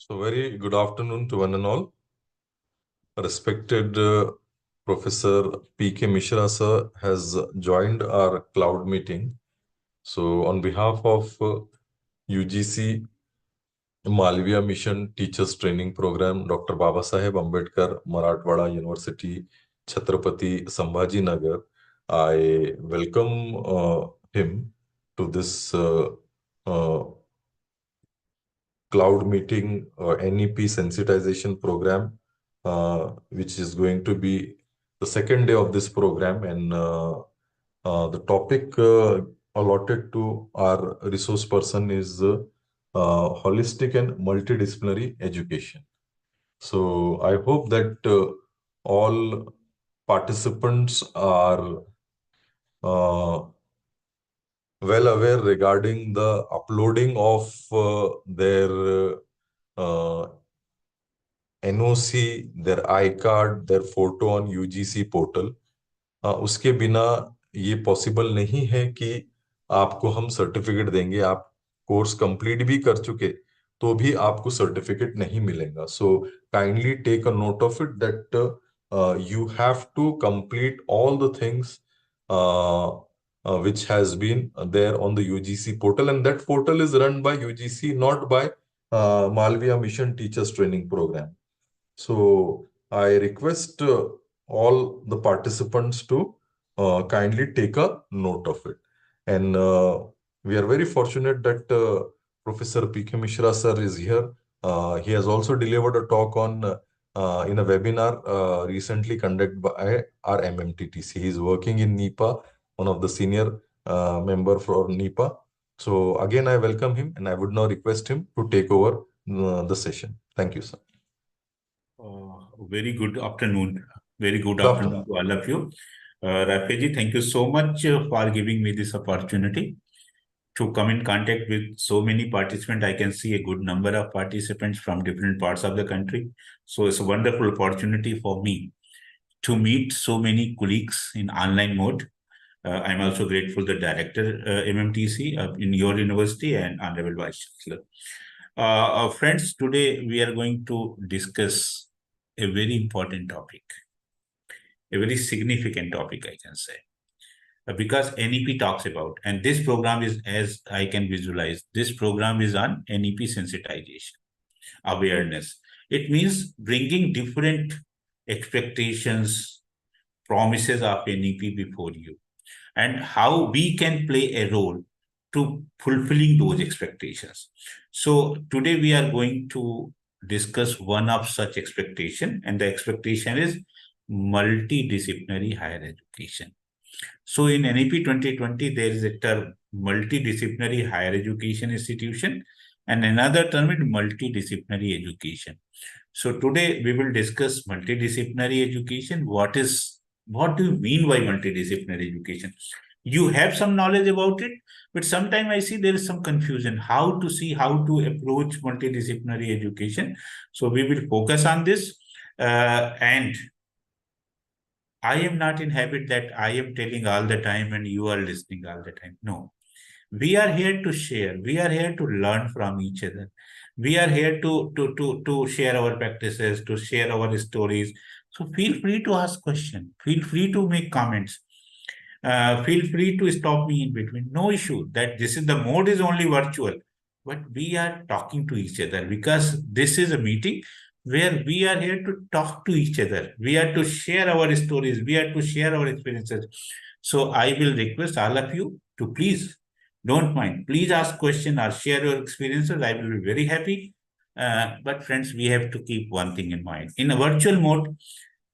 So very good afternoon to one and all. Respected Professor P.K. Mistra sir has joined our cloud meeting. So on behalf of UGC Malviya Mission Teachers Training Program, Dr. Babasaheb Ambedkar, Marathwada University, Chhatrapati Sambhaji Nagar, I welcome him to this uh, cloud meeting NEP sensitization program, which is going to be the second day of this program. And the topic allotted to our resource person is holistic and multidisciplinary education. So I hope that all participants are well aware regarding the uploading of their NOC, their I-card, their photo on UGC portal. उसके बिना ये possible नहीं है कि आपको हम certificate देंगे। आप कोर्स कंप्लीट भी कर चुके तो भी आपको सर्टिफिकेट नहीं मिलेगा। So kindly take a note of it that you have to complete all the things which has been there on the UGC portal, and that portal is run by UGC, not by Malviya Mission Teachers Training Program. So I request all the participants to kindly take a note of it. And we are very fortunate that Professor P.K. Mistra sir is here. He has also delivered a talk on in a webinar recently conducted by our MMTTC. He is working in NEPA, one of the senior member for NEPA. So again, I welcome him, and I would now request him to take over the session. Thank you, sir. Very good afternoon. Very good Good afternoon to all of you. Rakesh, thank you so much for giving me this opportunity to come in contact with so many participants. I can see a good number of participants from different parts of the country. So it's a wonderful opportunity for me to meet so many colleagues in online mode. I'm also grateful to the director, MMTC in your university, and Honorable Vice Chancellor. Friends, today we are going to discuss a very important topic, a very significant topic, I can say, because NEP talks about, and this program is, as I can visualize, this program is on NEP sensitization, awareness. It means bringing different expectations, promises of NEP before you, and how we can play a role to fulfilling those expectations. So today we are going to discuss one of such expectation, and the expectation is multidisciplinary higher education. So in NEP 2020, there is a term multidisciplinary higher education institution, and another term is multidisciplinary education. So today we will discuss multidisciplinary education. What do you mean by multidisciplinary education? You have some knowledge about it, but sometimes I see there is some confusion how to approach multidisciplinary education. So we will focus on this, and I am not in habit that I am telling all the time and you are listening all the time. No, we are here to share. We are here to learn from each other. We are here to share our practices, to share our stories. So feel free to ask questions. Feel free to make comments. Feel free to stop me in between. No issue. That this is the mode is only virtual, but we are talking to each other because this is a meeting where we are here to talk to each other. We are to share our stories. We are to share our experiences. So I will request all of you to please don't mind. Please ask question or share your experiences. I will be very happy. But friends, we have to keep one thing in mind. In a virtual mode,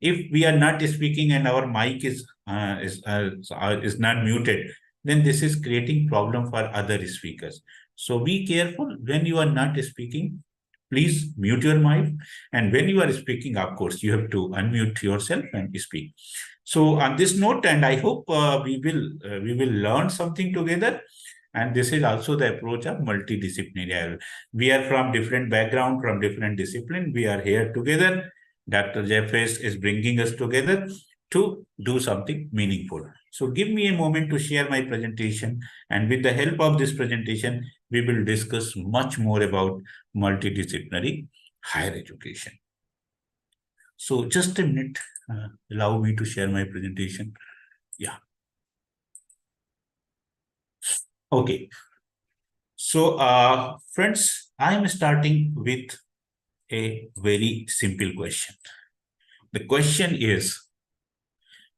if we are not speaking and our mic is not muted, then this is creating problem for other speakers. So be careful when you are not speaking. Please mute your mic, and when you are speaking, of course, you have to unmute yourself and speak. So on this note, and I hope we will learn something together. And this is also the approach of multidisciplinary. We are from different background, from different discipline. We are here together. Dr. Jeffes is bringing us together to do something meaningful. So give me a moment to share my presentation, and with the help of this presentation, we will discuss much more about multidisciplinary higher education. So just a minute, allow me to share my presentation. Yeah. Okay. So, friends, I am starting with a very simple question. The question is,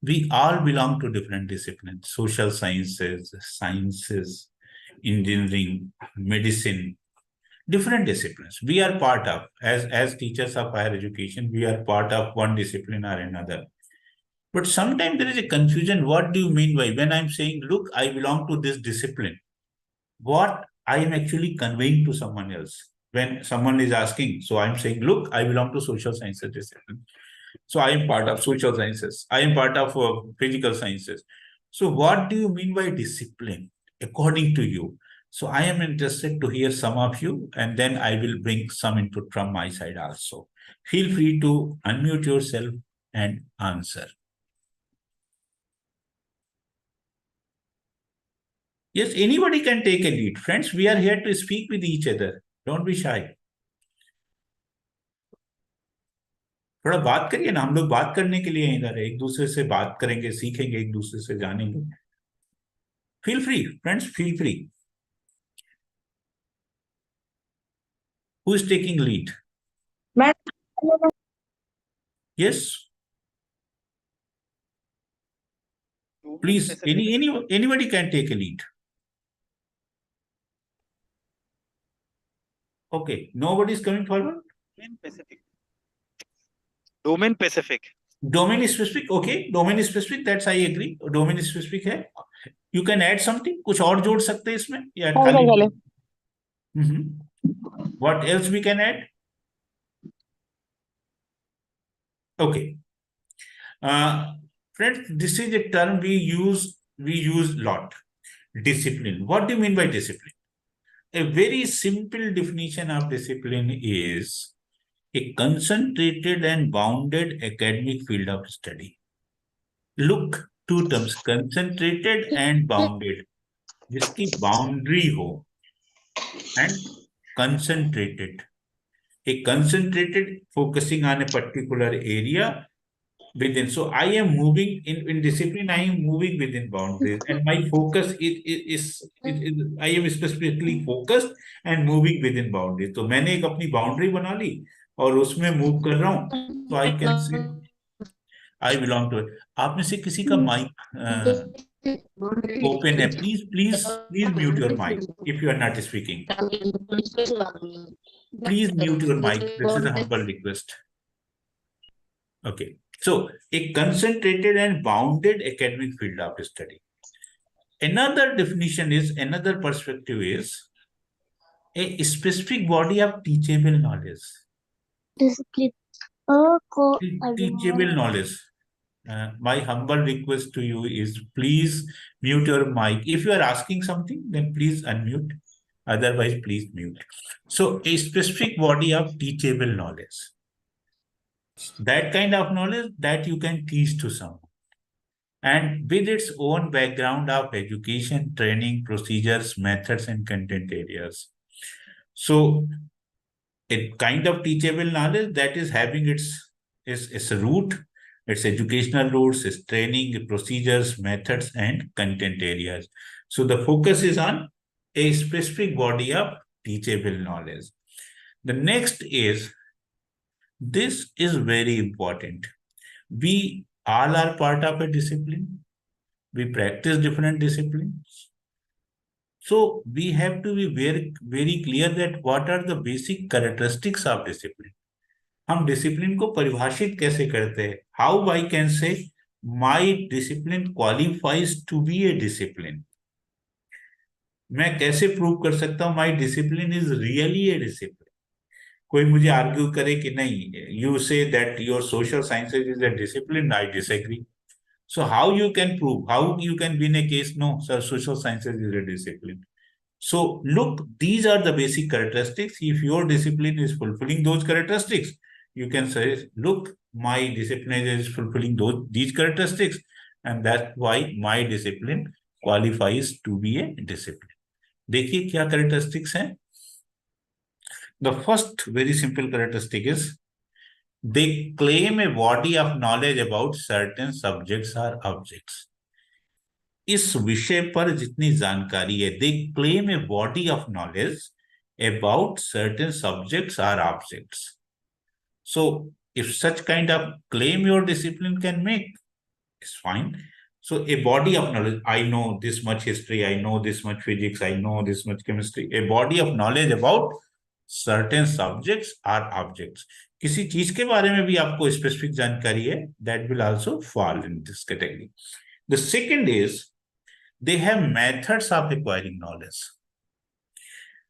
we all belong to different disciplines: social sciences, engineering, medicine, different disciplines. We are part of, as teachers of higher education, we are part of one discipline or another. But sometimes there is a confusion. What do you mean by when I'm saying, look, I belong to this discipline? What I am actually conveying to someone else. When someone is asking, so I'm saying, look, I belong to social sciences discipline. So I am part of social sciences. I am part of physical sciences. So what do you mean by discipline, according to you? So I am interested to hear some of you, and then I will bring some input from my side also. Feel free to unmute yourself and answer. Yes, anybody can take a lead. Friends, we are here to speak with each other. Don't be shy. थोड़ा बात करिए ना, हम लोग बात करने के लिए इधर है, एक दूसरे से बात करेंगे, सीखेंगे, एक दूसरे से जानेंगे. Feel free, friends, feel free. Who is taking lead? Yes. Please, anybody can take a lead. Okay, nobody is coming forward. Domain specific. Domain is specific. Okay, domain is specific. That's I agree. Domain is specific है. You can add something. कुछ और जोड़ सकते हैं इसमें या खाली? What else we can add? Okay. Friends, this is a term we use lot. Discipline. What do you mean by discipline? A very simple definition of discipline is a concentrated and bounded academic field of study. Look, two terms, concentrated and bounded. जिसकी boundary हो and concentrated. A concentrated focusing on a particular area within. So I am moving in discipline, I am moving within boundaries, and my focus is I am specifically focused and moving within boundaries. तो मैंने एक अपनी boundary बना ली और उसमें move कर रहा हूँ. So I can say I belong to it. आप में से किसी का mic open है? Please mute your mic if you are not speaking. Please mute your mic. This is a humble request. Okay. So, a concentrated and bounded academic field of study. Another definition is, another perspective is a specific body of teachable knowledge. Teachable knowledge. My humble request to you is please mute your mic. If you are asking something, then please unmute. Otherwise, please mute. So, a specific body of teachable knowledge. That kind of knowledge that you can teach to someone. And with its own background of education, training, procedures, methods, and content areas. So, a kind of teachable knowledge that is having its root, its educational roots, its training, procedures, methods, and content areas. So, the focus is on a specific body of teachable knowledge. The next is, this is very important. We all are part of a discipline. We practice different disciplines. So we have to be very, very clear that what are the basic characteristics of discipline. हम discipline को परिभाषित कैसे करते हैं? How I can say my discipline qualifies to be a discipline. मैं कैसे prove कर सकता हूँ my discipline is really a discipline? कोई मुझे आर्ग्यू करे कि नहीं, you say that your social sciences is a discipline, I disagree. So how you can prove, how you can win a case? No, sir, social sciences is a discipline. So look, these are the basic characteristics. If your discipline is fulfilling those characteristics, you can say, look, my discipline is fulfilling these characteristics, and that's why my discipline qualifies to be a discipline. देखिए क्या characteristics हैं. The first very simple characteristic is they claim a body of knowledge about certain subjects or objects. इस विषय पर जितनी जानकारी है, they claim a body of knowledge about certain subjects or objects. So if such kind of claim your discipline can make, it's fine. So a body of knowledge, I know this much history, I know this much physics, I know this much chemistry, a body of knowledge about certain subjects or objects. किसी चीज के बारे में भी आपको specific जानकारी है, that will also fall in this category. The second is they have methods of acquiring knowledge.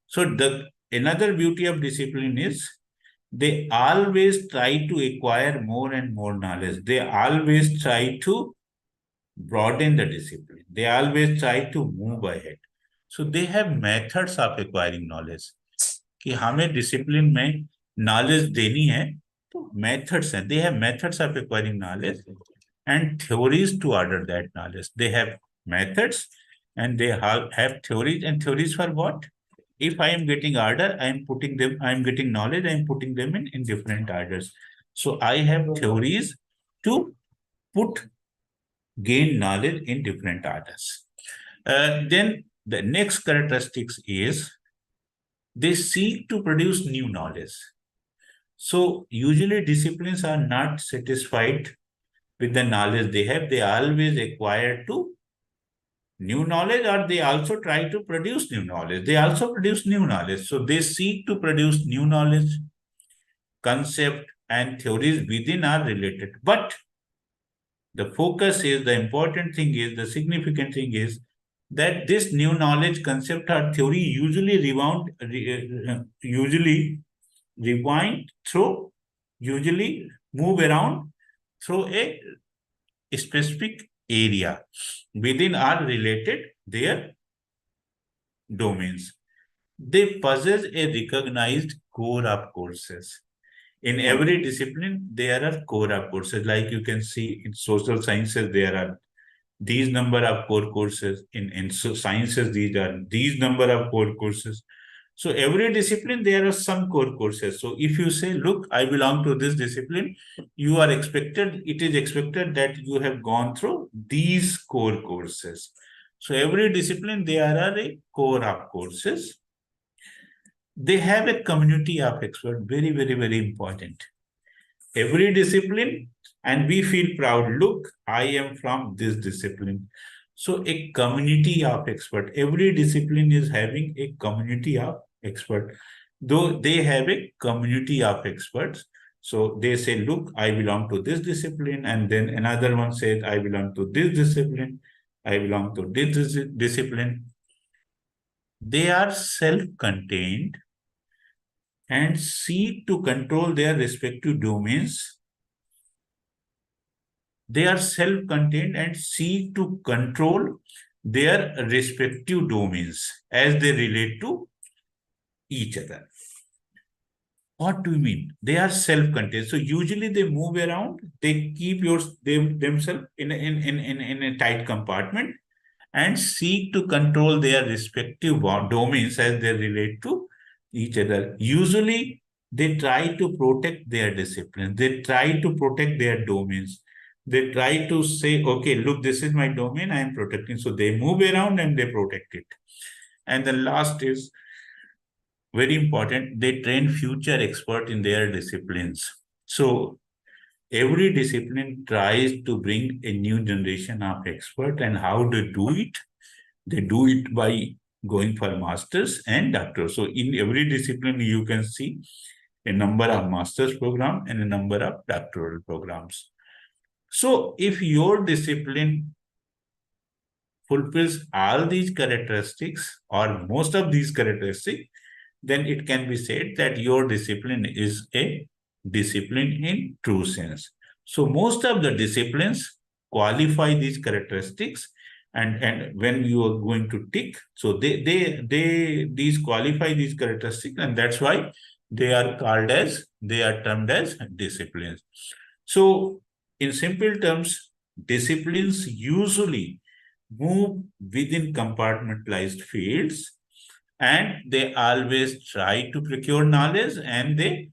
So another beauty of discipline is they always try to acquire more and more knowledge. They always try to broaden the discipline. They always try to move ahead. So they have methods of acquiring knowledge. कि हमें discipline में knowledge देनी है तो methods हैं. They have methods of acquiring knowledge and theories to order that knowledge. They have methods and they have theories, and theories for what? If I am getting order, I am getting knowledge, I am putting them in different orders. So I have theories to gain knowledge in different orders. Then the next characteristics is they seek to produce new knowledge. So usually disciplines are not satisfied with the knowledge they have. They always acquire to new knowledge, or they also try to produce new knowledge. They also produce new knowledge. So they seek to produce new knowledge, concept and theories within are related. But the focus is, the important thing is, the significant thing is that this new knowledge, concept or theory usually move around through a specific area within are related their domains. They possess a recognized core of courses. In every discipline, there are core of courses. Like you can see in social sciences, there are these number of core courses. In sciences, these number of core courses. So every discipline, there are some core courses. So if you say, look, I belong to this discipline, it is expected that you have gone through these core courses. So every discipline, there are a core of courses. They have a community of experts, very, very, very important. Every discipline, and we feel proud, look, I am from this discipline. So a community of experts, every discipline is having a community of experts. Though they have a community of experts, so they say, look, I belong to this discipline, and then another one says, I belong to this discipline, I belong to this discipline. They are self-contained and seek to control their respective domains. They are self-contained and seek to control their respective domains as they relate to each other. What do you mean? They are self-contained. So usually they move around, they keep themselves in a tight compartment and seek to control their respective domains as they relate to each other. Usually they try to protect their discipline. They try to protect their domains. They try to say, okay, look, this is my domain, I am protecting. So they move around and they protect it. And the last is very important. They train future experts in their disciplines. So every discipline tries to bring a new generation of experts. And how they do it? They do it by going for masters and doctors. So in every discipline, you can see a number of master's program and a number of doctoral programs. So if your discipline fulfills all these characteristics or most of these characteristics, then it can be said that your discipline is a discipline in true sense. So most of the disciplines qualify these characteristics, and when you are going to tick, so these qualify these characteristics, and that's why they are termed as disciplines. So in simple terms, disciplines usually move within compartmentalized fields, and they always try to procure knowledge, and they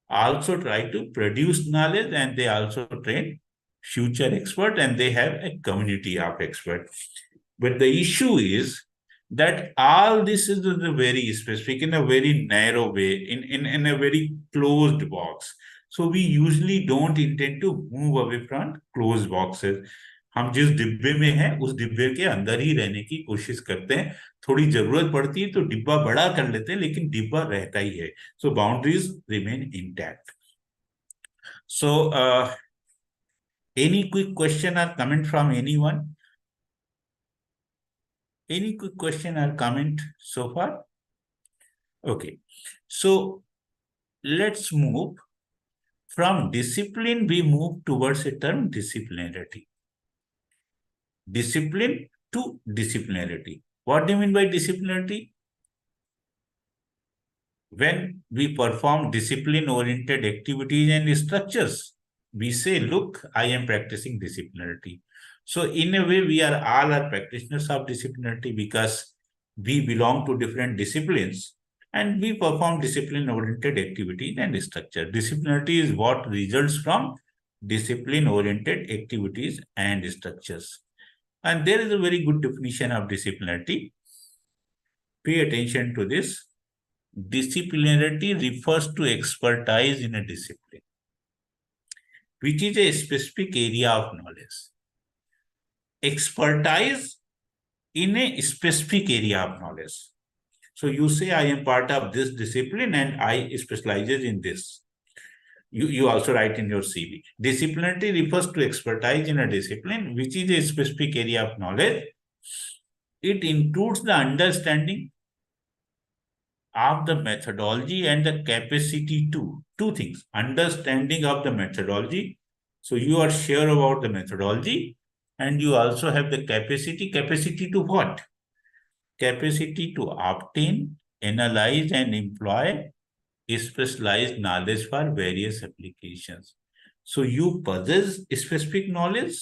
also try to produce knowledge, and they also train future experts, and they have a community of experts. But the issue is that all this is very specific, in a very narrow way, in a very closed box. So we usually don't intend to move away from closed boxes. हम जिस डिब्बे में हैं उस डिब्बे के अंदर ही रहने की कोशिश करते हैं. थोड़ी जरूरत पड़ती है तो डिब्बा बड़ा कर लेते हैं, लेकिन डिब्बा रहता ही है. So boundaries remain intact. So any quick question or comment from anyone? Any quick question or comment so far? Okay. So let's move from discipline, we move towards a term disciplinarity. Discipline to disciplinarity. What do you mean by disciplinarity? When we perform discipline-oriented activities and structures, we say, look, I am practicing disciplinarity. So in a way, we are all are practitioners of disciplinarity because we belong to different disciplines and we perform discipline-oriented activities and structure. Disciplinarity is what results from discipline-oriented activities and structures. And there is a very good definition of disciplinarity. Pay attention to this. Disciplinarity refers to expertise in a discipline, which is a specific area of knowledge. Expertise in a specific area of knowledge. So you say, I am part of this discipline and I specializes in this. You also write in your CV. Disciplinarity refers to expertise in a discipline, which is a specific area of knowledge. It includes the understanding of the methodology and the capacity to two things. Understanding of the methodology. So you are sure about the methodology and you also have the capacity. Capacity to what? Capacity to obtain, analyze and employ specialized knowledge for various applications. So you possess specific knowledge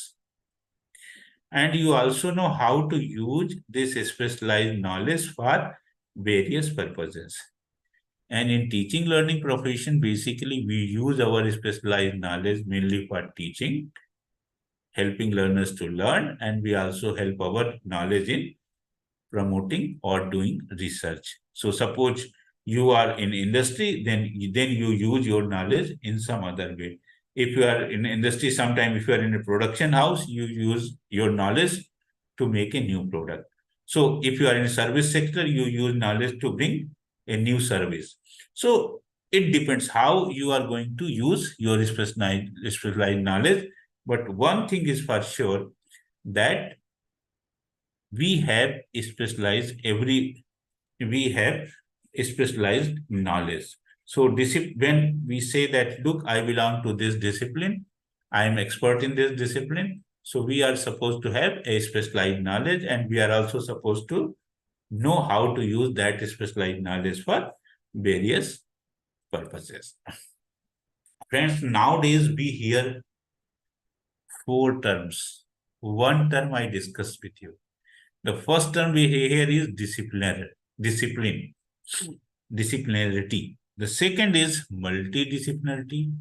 and you also know how to use this specialized knowledge for various purposes. And in teaching learning profession, basically we use our specialized knowledge mainly for teaching, helping learners to learn, and we also help our knowledge in promoting or doing research. So suppose you are in industry, then you use your knowledge in some other way. If you are in industry, sometime if you are in a production house, you use your knowledge to make a new product. So if you are in a service sector, you use knowledge to bring a new service. So it depends how you are going to use your specialized knowledge. But one thing is for sure that we have specialized knowledge. So when we say that, look, I belong to this discipline, I am expert in this discipline. So we are supposed to have a specialized knowledge and we are also supposed to know how to use that specialized knowledge for various purposes. Friends, nowadays we hear 4 terms. One term I discussed with you. The first term we hear is disciplinarity. The second is multidisciplinarity.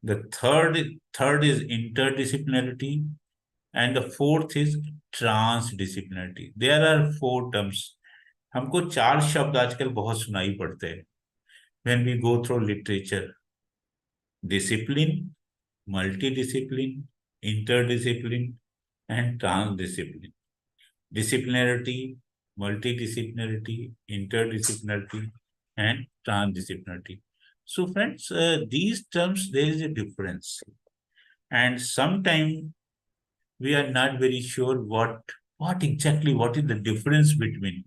The third is interdisciplinarity. And the fourth is transdisciplinarity. There are 4 terms. हमको 4 शब्द आजकल बहुत सुनाई पड़ते हैं. When we go through literature, discipline, multidiscipline, interdiscipline, and transdiscipline. Disciplinarity, multidisciplinarity, interdisciplinarity, and transdisciplinarity. So friends, these terms, there is a difference. And sometimes we are not very sure what is the difference between.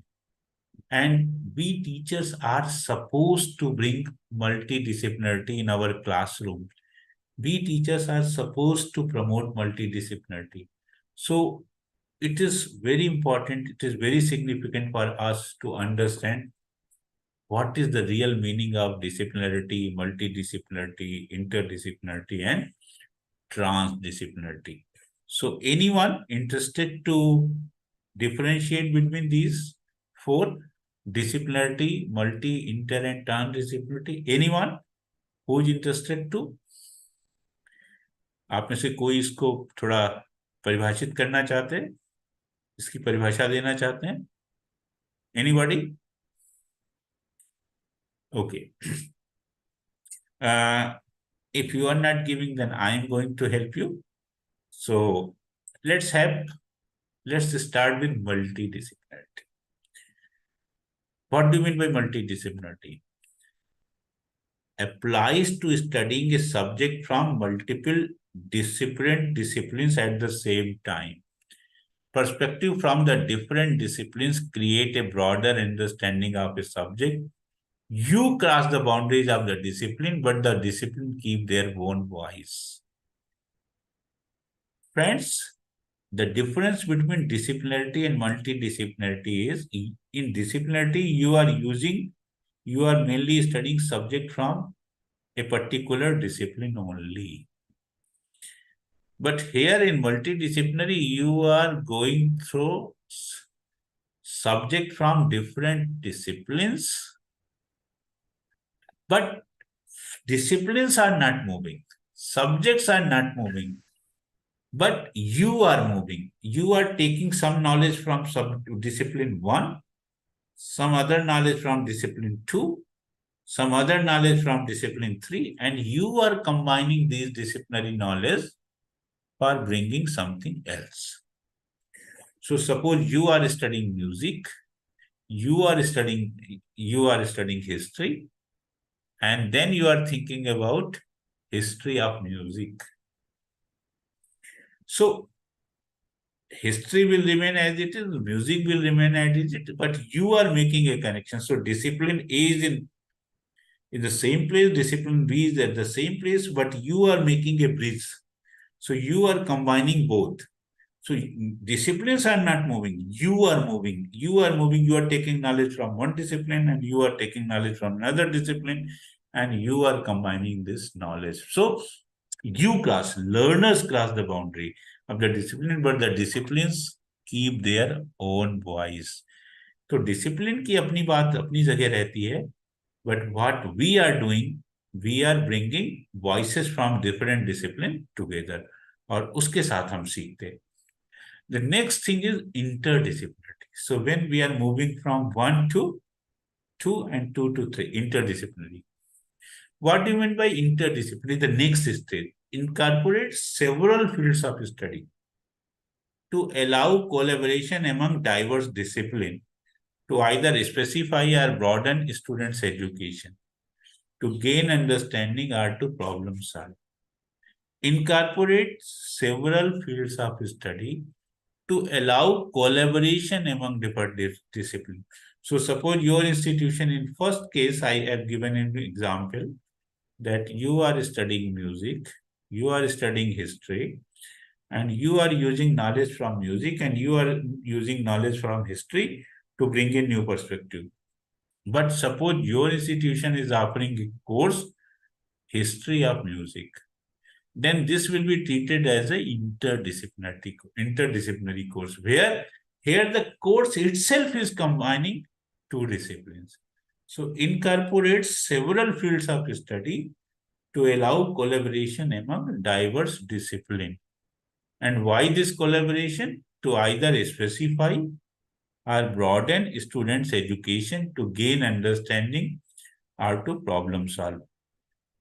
And we teachers are supposed to bring multidisciplinarity in our classroom. We teachers are supposed to promote multidisciplinarity. So it is very important, it is very significant for us to understand what is the real meaning of disciplinarity, multidisciplinarity, interdisciplinarity, and transdisciplinarity. So anyone interested to differentiate between these four: disciplinarity, multi, inter, and transdisciplinarity? Anyone who is interested to? आप में से कोई इसको थोड़ा परिभाषित करना चाहते हैं, इसकी परिभाषा देना चाहते हैं? Anybody? Okay. If you are not giving, then I am going to help you. So let's start with multidisciplinarity. What do you mean by multidisciplinarity? Applies to studying a subject from multiple different disciplines at the same time. Perspective from the different disciplines create a broader understanding of a subject. You cross the boundaries of the discipline, but the discipline keep their own voice. Friends, the difference between disciplinarity and multidisciplinarity is, in disciplinarity, you are mainly studying subject from a particular discipline only. But here in multidisciplinary, you are going through subject from different disciplines, but disciplines are not moving, subjects are not moving, but you are moving. You are taking some knowledge from discipline 1, some other knowledge from discipline 2, some other knowledge from discipline 3, and you are combining these disciplinary knowledge for bringing something else. So suppose you are studying music, you are studying history, and then you are thinking about history of music. So history will remain as it is, music will remain as it is, but you are making a connection. So discipline A is in the same place, discipline B is at the same place, but you are making a bridge. So you are combining both. So disciplines are not moving, you are moving. You are taking knowledge from one discipline and you are taking knowledge from another discipline, and you are combining this knowledge. So learners cross the boundary of the discipline, but the disciplines keep their own voice. तो discipline की अपनी बात अपनी जगह रहती है, but what we are doing, we are bringing voices from different discipline together, और उसके साथ हम सीखते हैं. The next thing is interdisciplinarity. So when we are moving from 1 to 2 and 2 to 3, interdisciplinary. What do you mean by interdisciplinary? The next stage incorporates several fields of study to allow collaboration among diverse disciplines, to either specify or broaden students' education, to gain understanding, or to problem solve. Incorporate several fields of study to allow collaboration among different disciplines. So suppose your institution, in first case, I have given an example that you are studying music, you are studying history, and you are using knowledge from music and you are using knowledge from history to bring a new perspective. But suppose your institution is offering a course, history of music, then this will be treated as an interdisciplinary course, where here the course itself is combining two disciplines. So incorporates several fields of study to allow collaboration among diverse disciplines. And why this collaboration? To either specify or broaden students' education, to gain understanding, or to problem solve.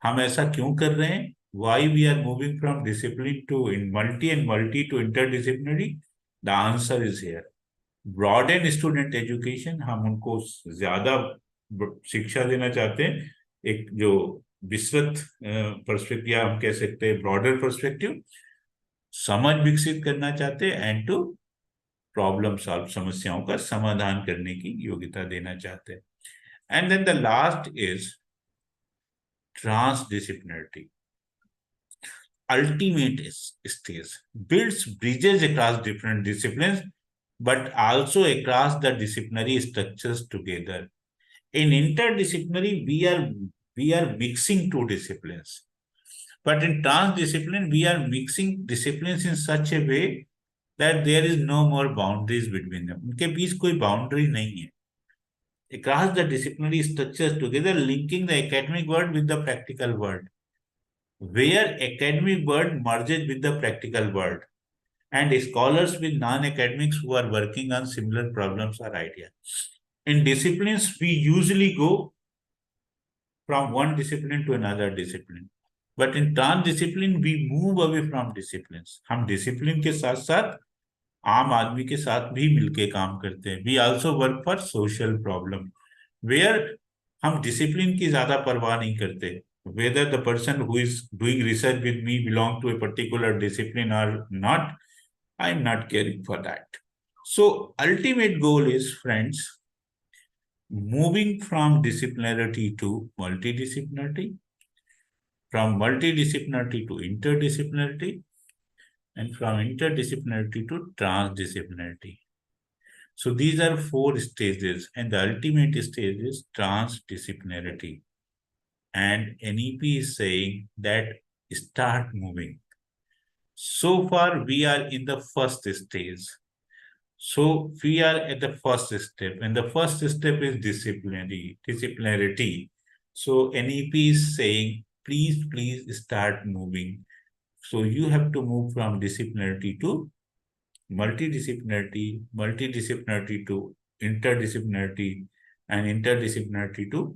हम ऐसा क्यों कर रहे हैं? Why we are moving from discipline to multi and multi to interdisciplinary? The answer is here. Broaden student education. हम उनको ज्यादा शिक्षा देना चाहते हैं, एक जो विस्तृत पर्सपेक्टिव, हम कह सकते हैं ब्रॉडर पर्सपेक्टिव, समझ विकसित करना चाहते हैं, एंड टू प्रॉब्लम सॉल्व, समस्याओं का समाधान करने की योग्यता देना चाहते हैं. And then the last is transdisciplinarity. Ultimate stage builds bridges across different disciplines, but also across the disciplinary structures together. In interdisciplinary, we are mixing two disciplines. But in transdiscipline, we are mixing disciplines in such a way that there is no more boundaries between them. उनके बीच कोई boundary नहीं है. Across the disciplinary structures together, linking the academic world with the practical world, where academic world merges with the practical world, and scholars with non-academics who are working on similar problems or ideas. In disciplines, we usually go from one discipline to another discipline. But in transdiscipline, we move away from disciplines. हम discipline के साथ साथ आम आदमी के साथ भी मिलके काम करते हैं. We also work for social problem, where हम discipline की ज्यादा परवाह नहीं करते. Whether the person who is doing research with me belong to a particular discipline or not, I'm not caring for that. So ultimate goal is, friends, moving from disciplinarity to multidisciplinarity, from multidisciplinarity to interdisciplinarity, and from interdisciplinarity to transdisciplinarity. So these are 4 stages, and the ultimate stage is transdisciplinarity. And NEP is saying that start moving. So far, we are in the first stage. So we are at the first step, and the first step is disciplinarity. So NEP is saying, please start moving. So you have to move from disciplinarity to multidisciplinarity, multidisciplinarity to interdisciplinarity, and interdisciplinarity to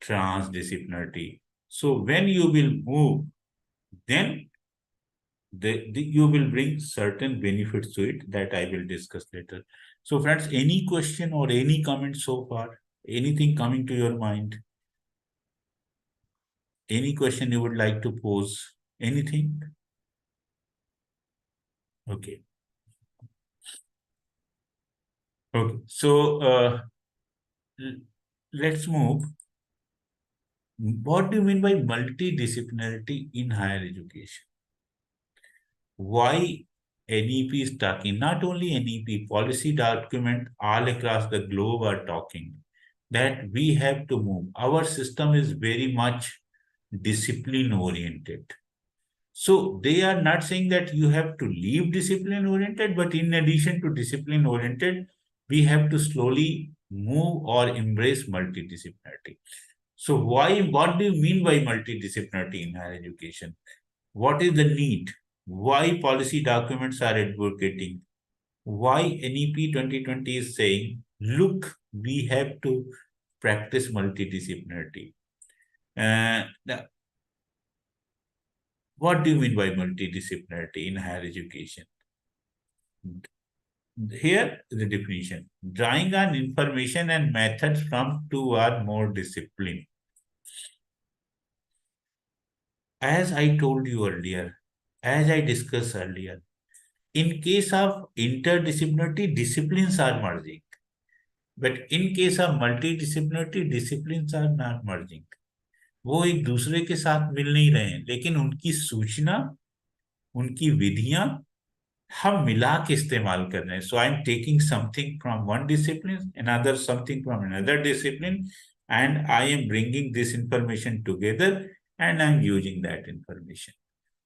transdisciplinarity. So when you will move, then you will bring certain benefits to it that I will discuss later. So friends, any question or any comment so far? Anything coming to your mind? Any question you would like to pose? Anything? Okay. Okay. So let's move. What do you mean by multidisciplinarity in higher education? Why NEP is talking? Not only NEP, policy document all across the globe are talking that we have to move. Our system is very much discipline oriented. So they are not saying that you have to leave discipline oriented, but in addition to discipline oriented, we have to slowly move or embrace multidisciplinarity. So what do you mean by multidisciplinarity in higher education? What is the need? Why policy documents are advocating? Why NEP 2020 is saying, look, we have to practice multidisciplinarity. What do you mean by multidisciplinarity in higher education? Here is the definition: drawing on information and methods from 2 or more discipline. As I told you earlier, as I discussed earlier, in case of interdisciplinarity, disciplines are merging. But in case of multidisciplinarity, disciplines are not merging. वो एक दूसरे के साथ मिल नहीं रहे हैं, लेकिन उनकी सूचना, उनकी विधियां हम मिला के इस्तेमाल कर रहे हैं. So I'm taking something from one discipline, another something from another discipline, and I am bringing this information together and I'm using that information.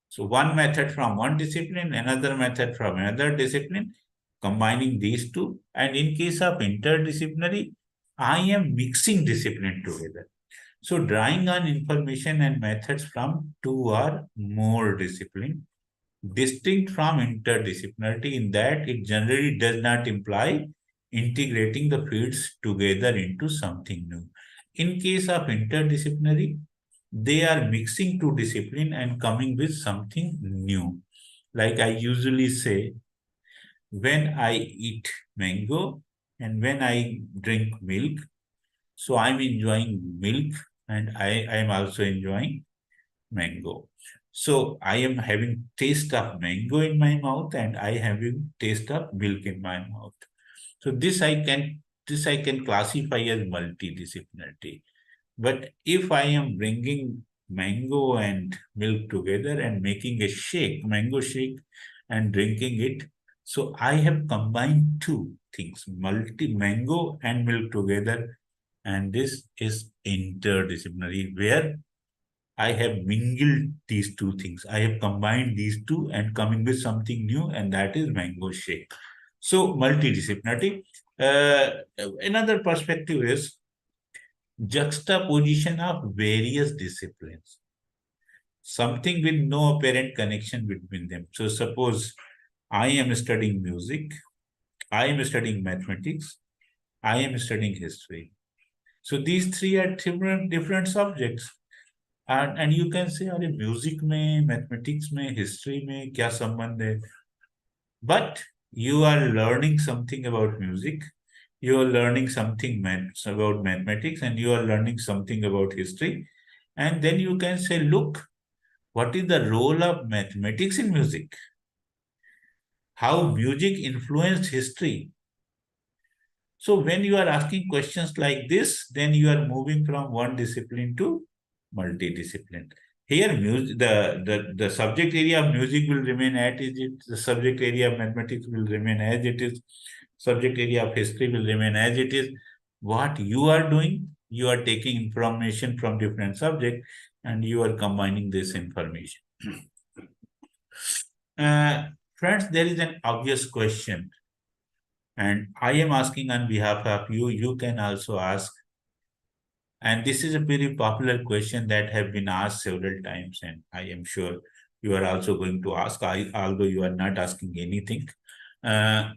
So one method from one discipline, another method from another discipline, combining these two. And in case of interdisciplinary, I am mixing discipline together. So drawing on information and methods from 2 or more discipline, distinct from interdisciplinarity in that it generally does not imply integrating the fields together into something new. In case of interdisciplinary, they are mixing 2 disciplines and coming with something new. Like I usually say, when I eat mango and when I drink milk, so I'm enjoying milk and I am also enjoying mango. So I am having taste of mango in my mouth and I having taste of milk in my mouth. So this I can classify as multidisciplinarity. But if I am bringing mango and milk together and making a shake, mango shake, and drinking it, so I have combined 2 things, mango and milk together, and this is interdisciplinary, where I have mingled these two things. I have combined these two and coming with something new, and that is mango shake. So multidisciplinary. Another perspective is juxtaposition of various disciplines, something with no apparent connection between them. So suppose I am studying music, I am studying mathematics, I am studying history. So these three are different subjects. And you can say, अरे music में, mathematics में, history में क्या संबंध है? But you are learning something about music, you are learning something about mathematics, and you are learning something about history. And then you can say, look, what is the role of mathematics in music? How music influenced history? So when you are asking questions like this, then you are moving from one discipline to multidiscipline. Here, the subject area of music will remain as it is, the subject area of mathematics will remain as it is, subject area of history will remain as it is. What you are doing, you are taking information from different subjects and you are combining this information. Friends, there is an obvious question, and I am asking on behalf of you. You can also ask. And this is a very popular question that have been asked several times, and I am sure you are also going to ask, although you are not asking anything. But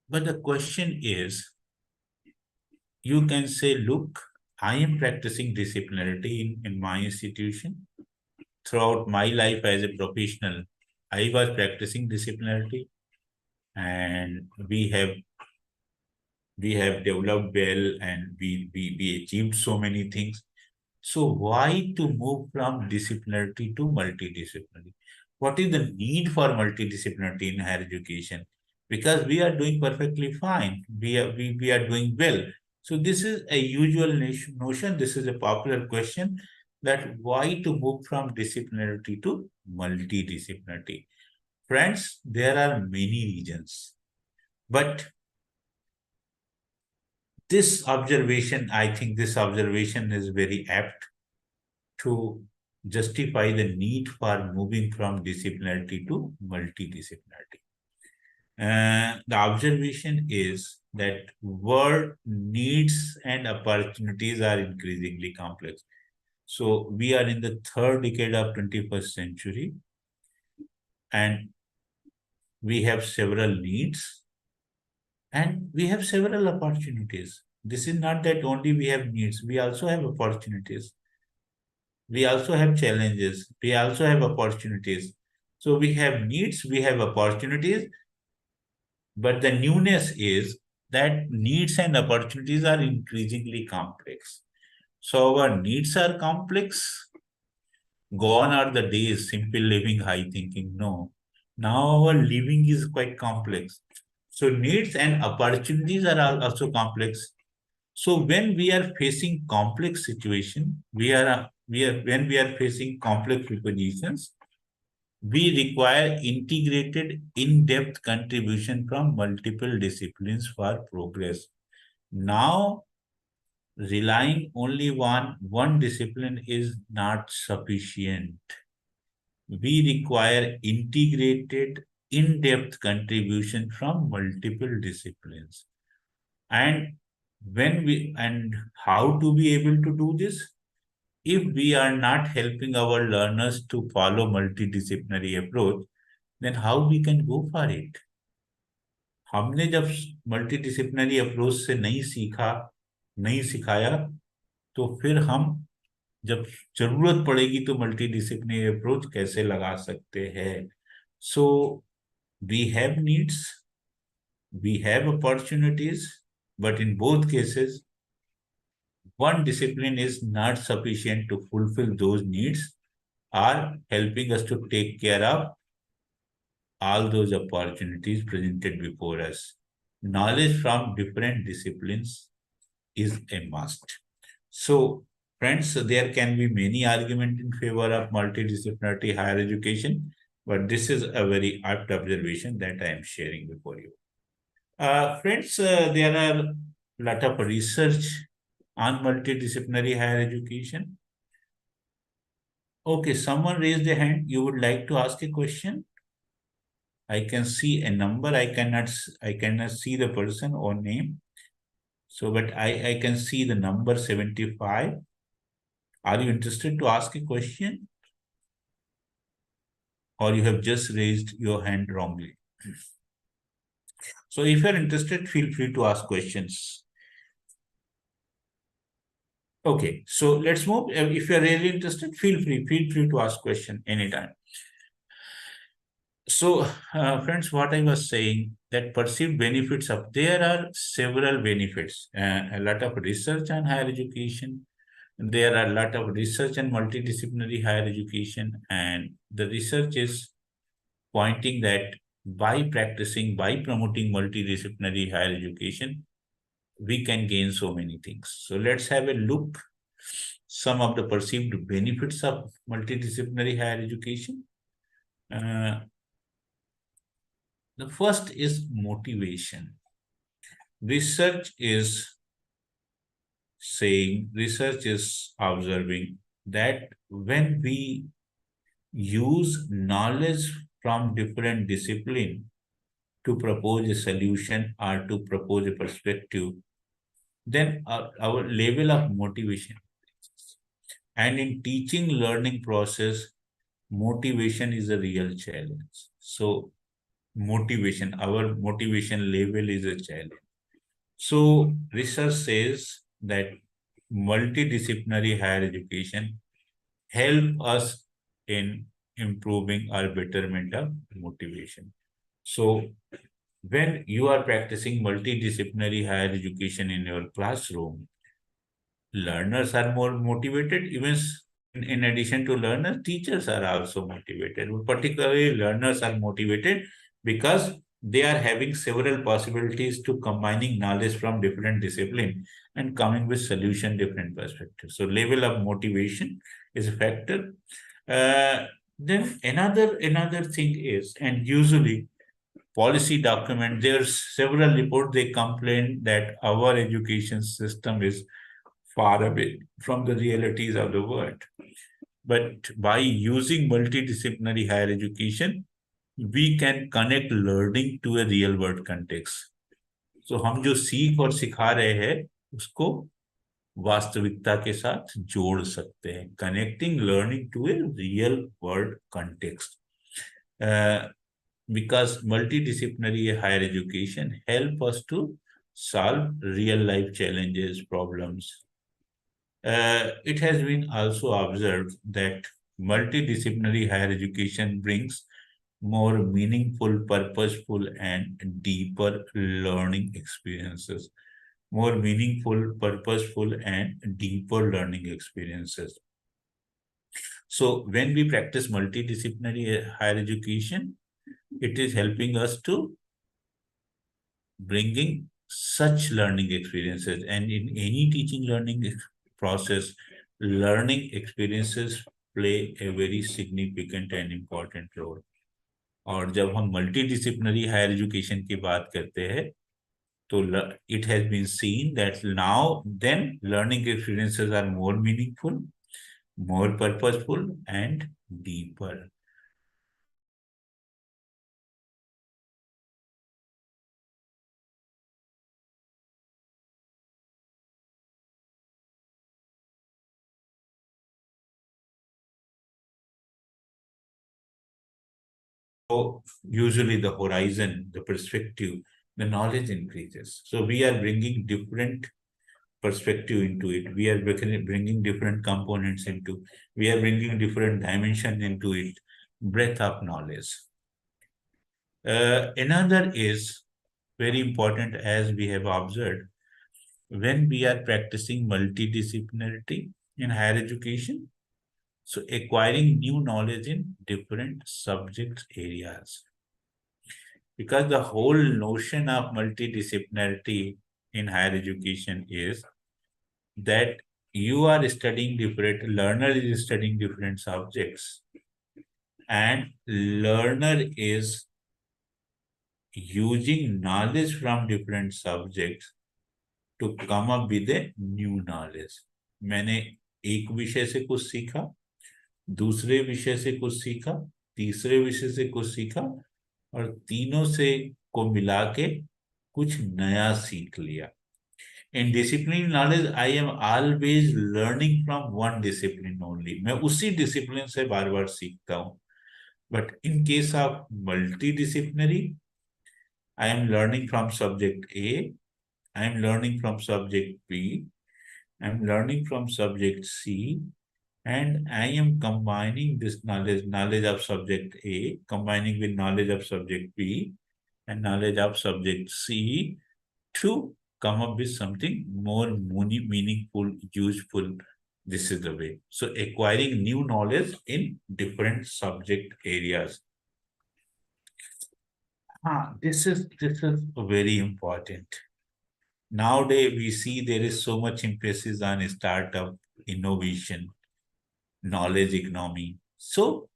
the question is, you can say, look, I am practicing disciplinarity in my institution. Throughout my life as a professional, I was practicing disciplinarity, and we have developed well, and we achieved so many things. So why to move from disciplinarity to multidisciplinary? What is the need for multidisciplinarity in higher education? Because we are doing perfectly fine. We are doing well. So this is a usual notion. This is a popular question, that why to move from disciplinarity to multidisciplinarity. Friends, there are many reasons. But I think this observation is very apt to justify the need for moving from disciplinarity to multidisciplinarity. The observation is that world needs and opportunities are increasingly complex. So we are in the third decade of 21st century, and we have several needs and we have several opportunities. This is not that only we have needs, we also have opportunities. We also have challenges. We also have opportunities. So we have needs, we have opportunities, but the newness is that needs and opportunities are increasingly complex. So our needs are complex. Gone are the days simple living, high thinking. No. Now our living is quite complex. So needs and opportunities are also complex. So when we are facing complex situation, when we are facing complex propositions, we require integrated, in-depth contribution from multiple disciplines for progress. Now, relying only on one discipline is not sufficient. We require integrated, in-depth contribution from multiple disciplines. And how to be able to do this? If we are not helping our learners to follow multidisciplinary approach, then how we can go for it? हमने जब multidisciplinary approach से नहीं सीखा, नहीं सिखाया, तो फिर हम जब जरूरत पड़ेगी तो मल्टीडिसिप्लिनरी अप्रोच कैसे लगा सकते हैं? So we have needs, we have opportunities, but in both cases, one discipline is not sufficient to fulfill those needs or helping us to take care of all those opportunities presented before us. Knowledge from different disciplines is a must. So, friends, there can be many arguments in favor of multidisciplinary higher education, but this is a very apt observation that I am sharing before you. Friends, there are a lot of research on multidisciplinary higher education. Okay, someone raised a hand. You would like to ask a question? I can see a number. I cannot see the person or name. So, but I can see the number 75. Are you interested to ask a question? Or you have just raised your hand wrongly? So if you're interested, feel free to ask questions. Okay, so let's move. If you're really interested, feel free to ask question anytime. So, friends, what I was saying that perceived benefits of there are several benefits. A lot of research on higher education. There are a lot of research on multidisciplinary higher education, and the research is pointing that by promoting multidisciplinary higher education, we can gain so many things. So let's have a look some of the perceived benefits of multidisciplinary higher education. Uh, the first is motivation. Research is research is observing that when we use knowledge from different discipline to propose a solution or to propose a perspective, then our level of motivation increases. And in teaching learning process, motivation is a real challenge. So our motivation level is a challenge. So research says that multidisciplinary higher education help us in improving our betterment of motivation. So when you are practicing multidisciplinary higher education in your classroom, learners are more motivated. Even in addition to learners, teachers are also motivated. Particularly, learners are motivated because they are having several possibilities to combining knowledge from different discipline and coming with solution different perspectives. So level of motivation is a factor. Then another thing is, and usually policy document, there's several reports they complain that our education system is far away from the realities of the world. But by using multidisciplinary higher education, we can connect learning to a real world context. So हम जो सीख और सिखा रहे हैं उसको वास्तविकता के साथ जोड़ सकते हैं, connecting learning to a real world context. Because multidisciplinary higher education help us to solve real life challenges, problems. It has been also observed that multidisciplinary higher education brings more meaningful, purposeful, and deeper learning experiences. More meaningful, purposeful, and deeper learning experiences. So, when we practice multidisciplinary higher education, it is helping us to bringing such learning experiences. And in any teaching learning process, learning experiences play a very significant and important role. और जब हम multidisciplinary higher education की बात करते हैं तो it has been seen that now then learning experiences are more meaningful, more purposeful, and deeper. So usually the horizon, the perspective, the knowledge increases. So we are bringing different perspective into it. We are bringing different components into. We are bringing different dimensions into it. Breadth of knowledge. Another is very important, as we have observed, when we are practicing multidisciplinarity in higher education. So acquiring new knowledge in different subject areas. Because the whole notion of multidisciplinarity in higher education is that you are studying different, learner is studying different subjects, and learner is using knowledge from different subjects to come up with a new knowledge. मैंने एक विषय से कुछ सीखा दूसरे विषय से कुछ सीखा, तीसरे विषय से कुछ सीखा, और तीनों से को मिला के कुछ नया सीख लिया। In discipline knowledge I am always learning from one discipline only, मैं उसी डिसिप्लिन से बार बार सीखता हूँ। But in case of multidisciplinary, I am learning from subject A, I am learning from subject B, I am learning from subject C, and I am combining this knowledge of subject A, combining with knowledge of subject B and knowledge of subject C to come up with something more meaningful, useful. This is the way. So acquiring new knowledge in different subject areas. This is very important. Nowadays we see there is so much emphasis on startup, innovation, knowledge economy. So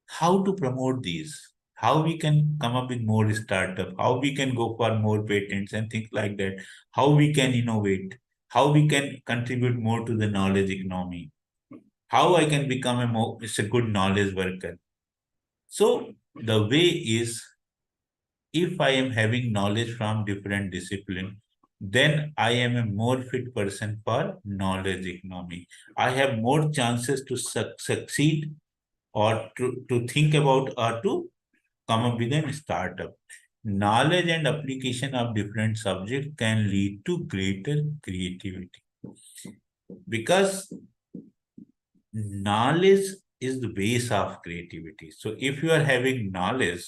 how to promote these, how we can come up with more startup, how we can go for more patents and things like that, how we can innovate, how we can contribute more to the knowledge economy, how I can become it's a good knowledge worker. So the way is, if I am having knowledge from different discipline, then I am a more fit person for knowledge economy. I have more chances to succeed, or to think about, or to come up with a startup. Knowledge and application of different subjects can lead to greater creativity, because knowledge is the base of creativity. So if you are having knowledge,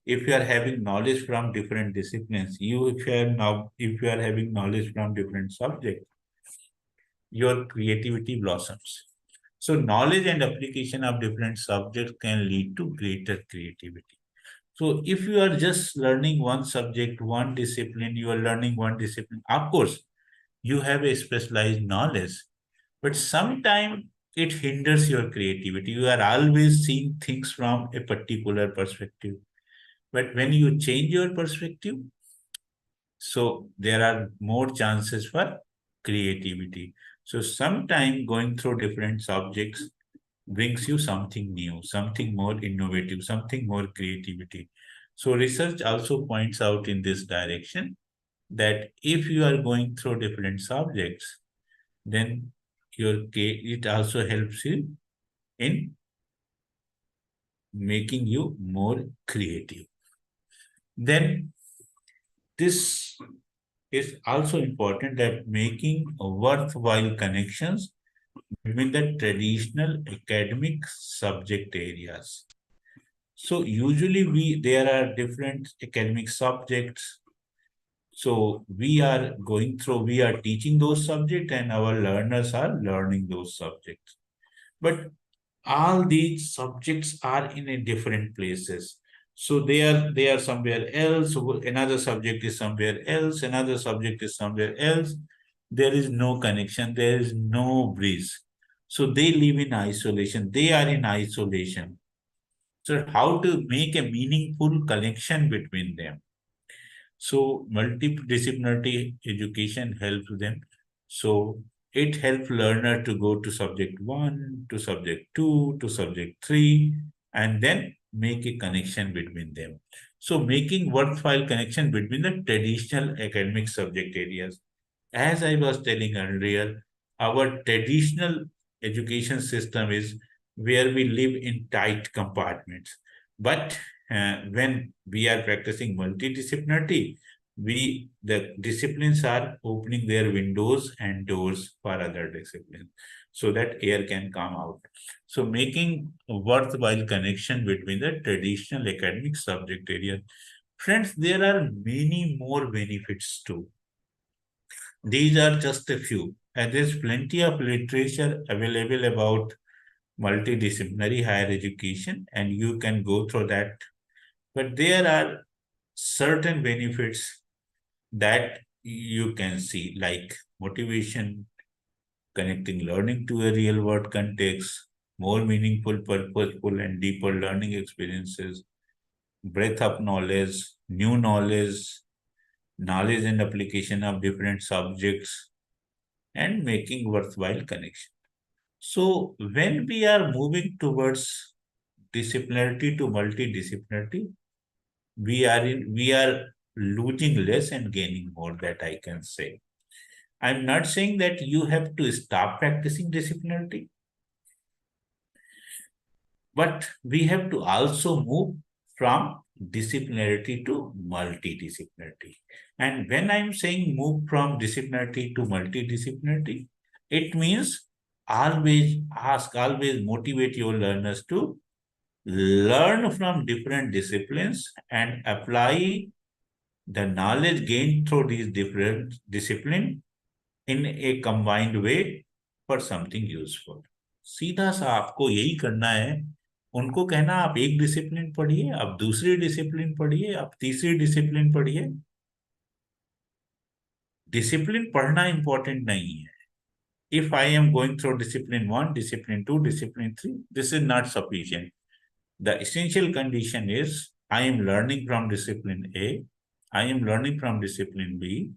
if you are having knowledge from different disciplines, if you are having knowledge from different subjects, your creativity blossoms. So knowledge and application of different subjects can lead to greater creativity. So if you are just learning one subject, one discipline, you are learning one discipline, of course, you have a specialized knowledge, but sometimes it hinders your creativity. You are always seeing things from a particular perspective. But when you change your perspective, so there are more chances for creativity. So sometimes going through different subjects brings you something new, something more innovative, something more creativity. So research also points out in this direction that if you are going through different subjects, then it also helps you in making you more creative. Then this is also important, that making worthwhile connections between the traditional academic subject areas. So usually there are different academic subjects. So we are teaching those subjects and our learners are learning those subjects. But all these subjects are in a different places. So they are somewhere else, another subject is somewhere else, another subject is somewhere else. There is no connection, there is no breeze. So they live in isolation, they are in isolation. So how to make a meaningful connection between them? So multidisciplinary education helps them. So it helps learner to go to subject one, to subject two, to subject three, and then make a connection between them. So making worthwhile connection between the traditional academic subject areas. As I was telling earlier, our traditional education system is where we live in tight compartments. But when we are practicing multidisciplinarity, the disciplines are opening their windows and doors for other disciplines so that air can come out. So making a worthwhile connection between the traditional academic subject area. Friends, there are many more benefits too. These are just a few, and there's plenty of literature available about multidisciplinary higher education, and you can go through that. But there are certain benefits that you can see, like motivation, connecting learning to a real world context, more meaningful, purposeful, and deeper learning experiences, breadth of knowledge, new knowledge, knowledge and application of different subjects, and making worthwhile connection. So when we are moving towards disciplinarity to multidisciplinarity, we are losing less and gaining more, that I can say. I'm not saying that you have to stop practicing disciplinarity, but we have to also move from disciplinarity to multidisciplinarity. And when I'm saying move from disciplinarity to multidisciplinarity, it means always ask, always motivate your learners to learn from different disciplines and apply the knowledge gained through these different disciplines in a combined way for something useful. सीधा सा आपको यही करना है, उनको कहना आप एक डिसिप्लिन पढ़िए, आप दूसरी डिसिप्लिन पढ़िए, आप तीसरी डिसिप्लिन पढ़िए. डिसिप्लिन पढ़ना इंपॉर्टेंट नहीं है. If I am going through discipline 1, discipline 2, discipline 3, this is not sufficient. The essential condition is I am learning from discipline A, I am learning from discipline B,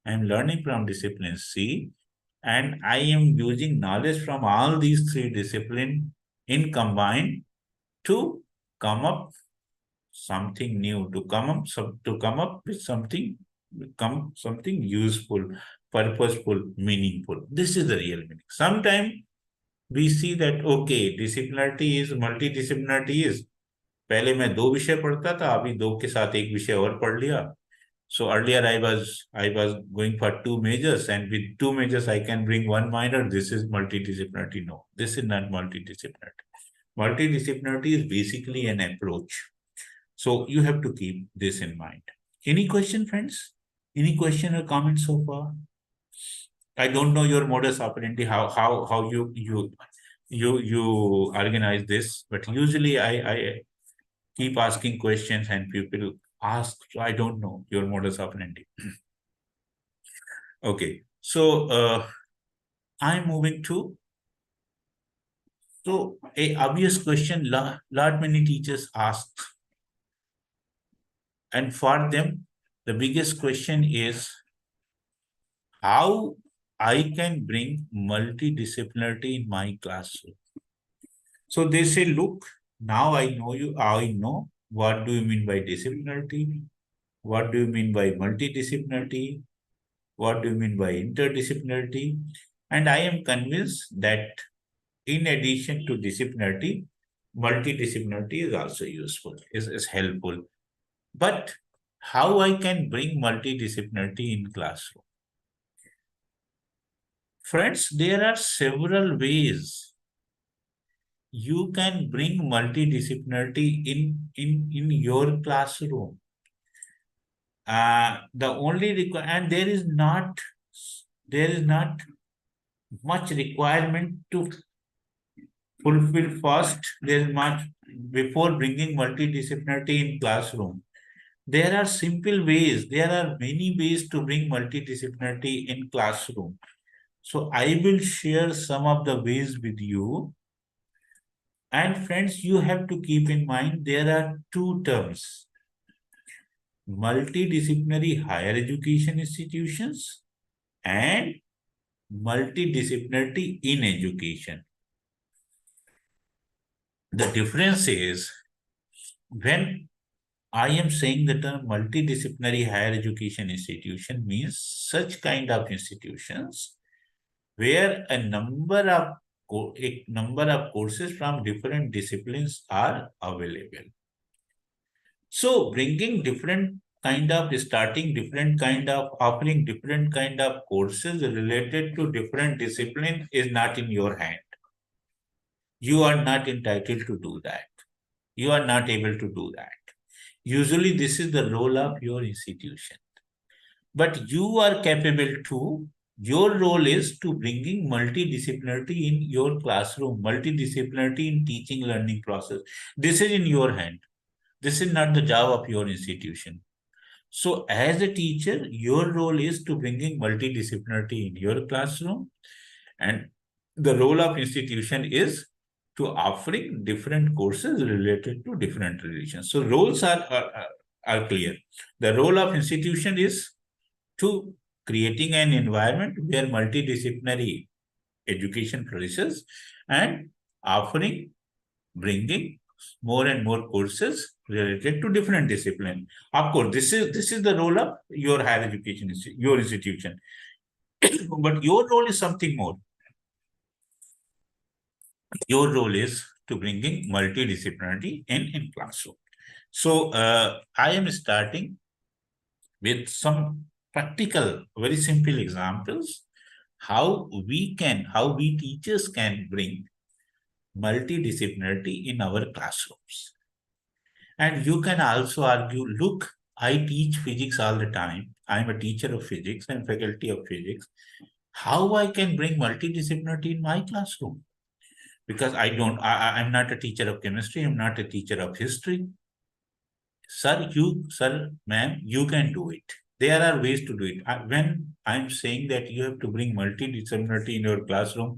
I am learning from discipline C, and I am using knowledge from all these three disciplines in combined to come up something new, to come up with something useful, purposeful, meaningful. This is the real meaning. Sometimes we see that okay, disciplinarity is multidisciplinarity is. पहले मैं दो विषय पढ़ता था, अभी दो के साथ एक विषय और पढ़ लिया. So earlier I was going for two majors, and with two majors I can bring one minor. This is multidisciplinarity. No, this is not multidisciplinarity. Multidisciplinarity is basically an approach. So you have to keep this in mind. Any question, friends? Any question or comment so far? I don't know your modus operandi, how you organize this, but usually I keep asking questions and people ask, so I don't know your modus operandi. Okay, so I'm moving to, so a obvious question lot many teachers ask, and for them the biggest question is how I can bring multidisciplinarity in my classroom. So they say, look, now I know you, I know what do you mean by disciplinarity, what do you mean by multidisciplinarity, what do you mean by interdisciplinarity, and I am convinced that in addition to disciplinarity, multidisciplinarity is also useful, is helpful. But how I can bring multidisciplinarity in classroom? Friends, there are several ways you can bring multidisciplinarity in your classroom. The only and there is not much requirement to fulfill first. There is much before bringing multidisciplinarity in classroom. There are simple ways. There are many ways to bring multidisciplinarity in classroom. So I will share some of the ways with you. And friends, you have to keep in mind there are two terms: multidisciplinary higher education institutions and multidisciplinarity in education. The difference is, when I am saying the term multidisciplinary higher education institution, means such kind of institutions where a number of courses from different disciplines are available. So bringing offering different kind of courses related to different discipline is not in your hand. You are not entitled to do that. You are not able to do that. Usually this is the role of your institution. But you are capable to, your role is to bringing multidisciplinarity in your classroom, multidisciplinarity in teaching learning process. This is in your hand. This is not the job of your institution. So as a teacher, your role is to bringing multidisciplinarity in your classroom, and the role of institution is to offering different courses related to different religions. So roles are clear. The role of institution is to creating an environment where multidisciplinary education policies and offering, bringing more and more courses related to different discipline. Of course, this is the role of your higher education, your institution. But your role is something more. Your role is to bringing multidisciplinarity in classroom. So I am starting with some practical, very simple examples how we teachers can bring multidisciplinarity in our classrooms. And you can also argue, look, I teach physics all the time. I'm a teacher of physics and faculty of physics. How I can bring multidisciplinarity in my classroom? Because I'm not a teacher of chemistry. I'm not a teacher of history. Sir, ma'am, you can do it. There are ways to do it. When I'm saying that you have to bring multidisciplinarity in your classroom,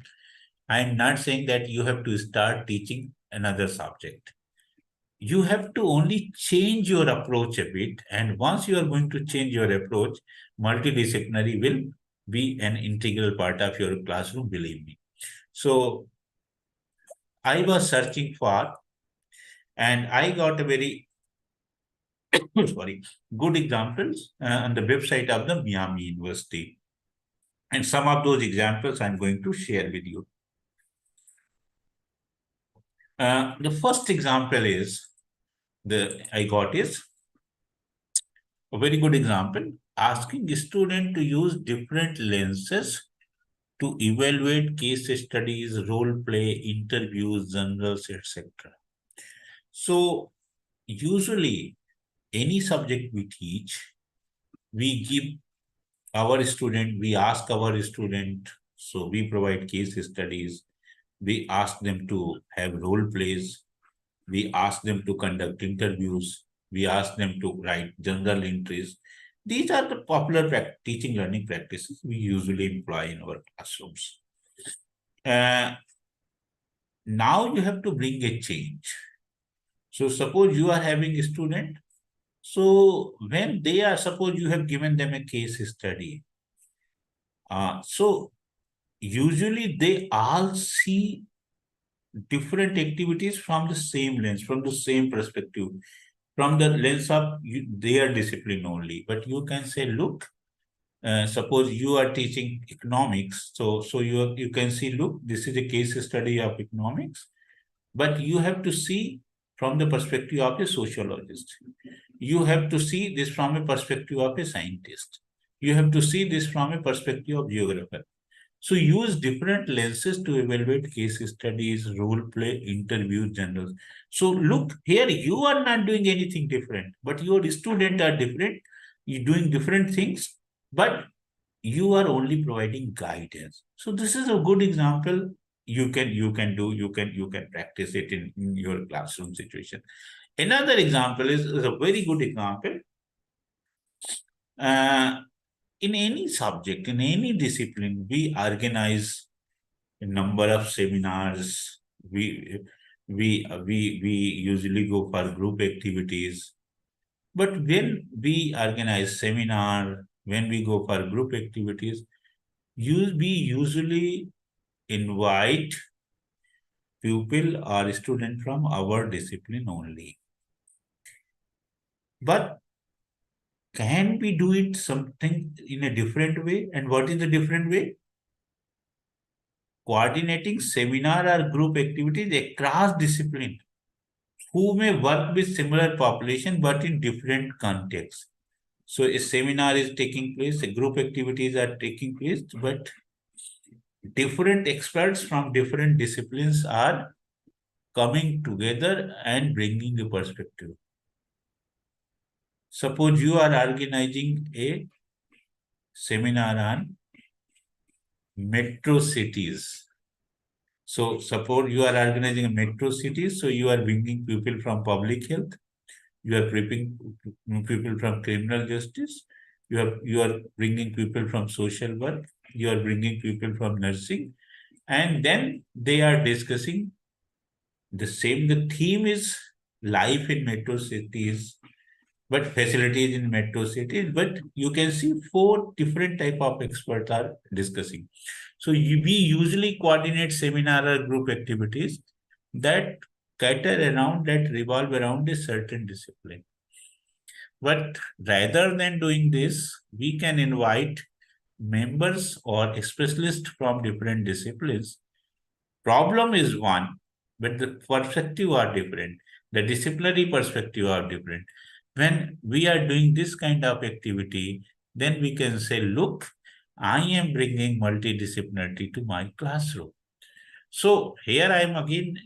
I'm not saying that you have to start teaching another subject. You have to only change your approach a bit. And once you are going to change your approach, multidisciplinary will be an integral part of your classroom, believe me. So I was searching for, and I got a very sorry, good examples on the website of the Miami University. And some of those examples I'm going to share with you. The first example is I got is a very good example, asking a student to use different lenses to evaluate case studies, role play, interviews, journals, etc. So usually any subject we teach, we give we ask our student, so we provide case studies, we ask them to have role plays, we ask them to conduct interviews, we ask them to write journal entries. These are the popular teaching learning practices we usually employ in our classrooms. Now you have to bring a change. So suppose you are having a student. So when suppose you have given them a case study. So usually they all see different activities from the same lens, from the same perspective, from the lens of their discipline only. But you can say, look, suppose you are teaching economics, so you can see, look, this is a case study of economics, but you have to see from the perspective of a sociologist. You have to see this from a perspective of a scientist. You have to see this from a perspective of geographer. So use different lenses to evaluate case studies, role play, interviews, journals. So look, here you are not doing anything different, but your students are different. You're doing different things, but you are only providing guidance. So this is a good example. You can practice it in your classroom situation. Another example is a very good example. In any subject, in any discipline, we organize a number of seminars. We usually go for group activities. But when we organize seminar, when we go for group activities, we usually invite pupil or student from our discipline only. But can we do it something in a different way? And what is the different way? Coordinating seminar or group activities across discipline, who may work with similar population but in different contexts. So a seminar is taking place, a group activities are taking place, but different experts from different disciplines are coming together and bringing a perspective. Suppose you are organizing a seminar on metro cities. So suppose you are organizing a metro cities, so you are bringing people from public health, you are bringing people from criminal justice, you are bringing people from social work, you are bringing people from nursing, and then they are discussing the same. The theme is life in metro cities, but facilities in metro cities. But you can see 4 different type of experts are discussing. So we usually coordinate seminar or group activities that revolve around a certain discipline. But rather than doing this, we can invite members or specialists from different disciplines. Problem is one, but the perspective are different. The disciplinary perspective are different. When we are doing this kind of activity, then we can say, look, I am bringing multidisciplinarity to my classroom. So here I am again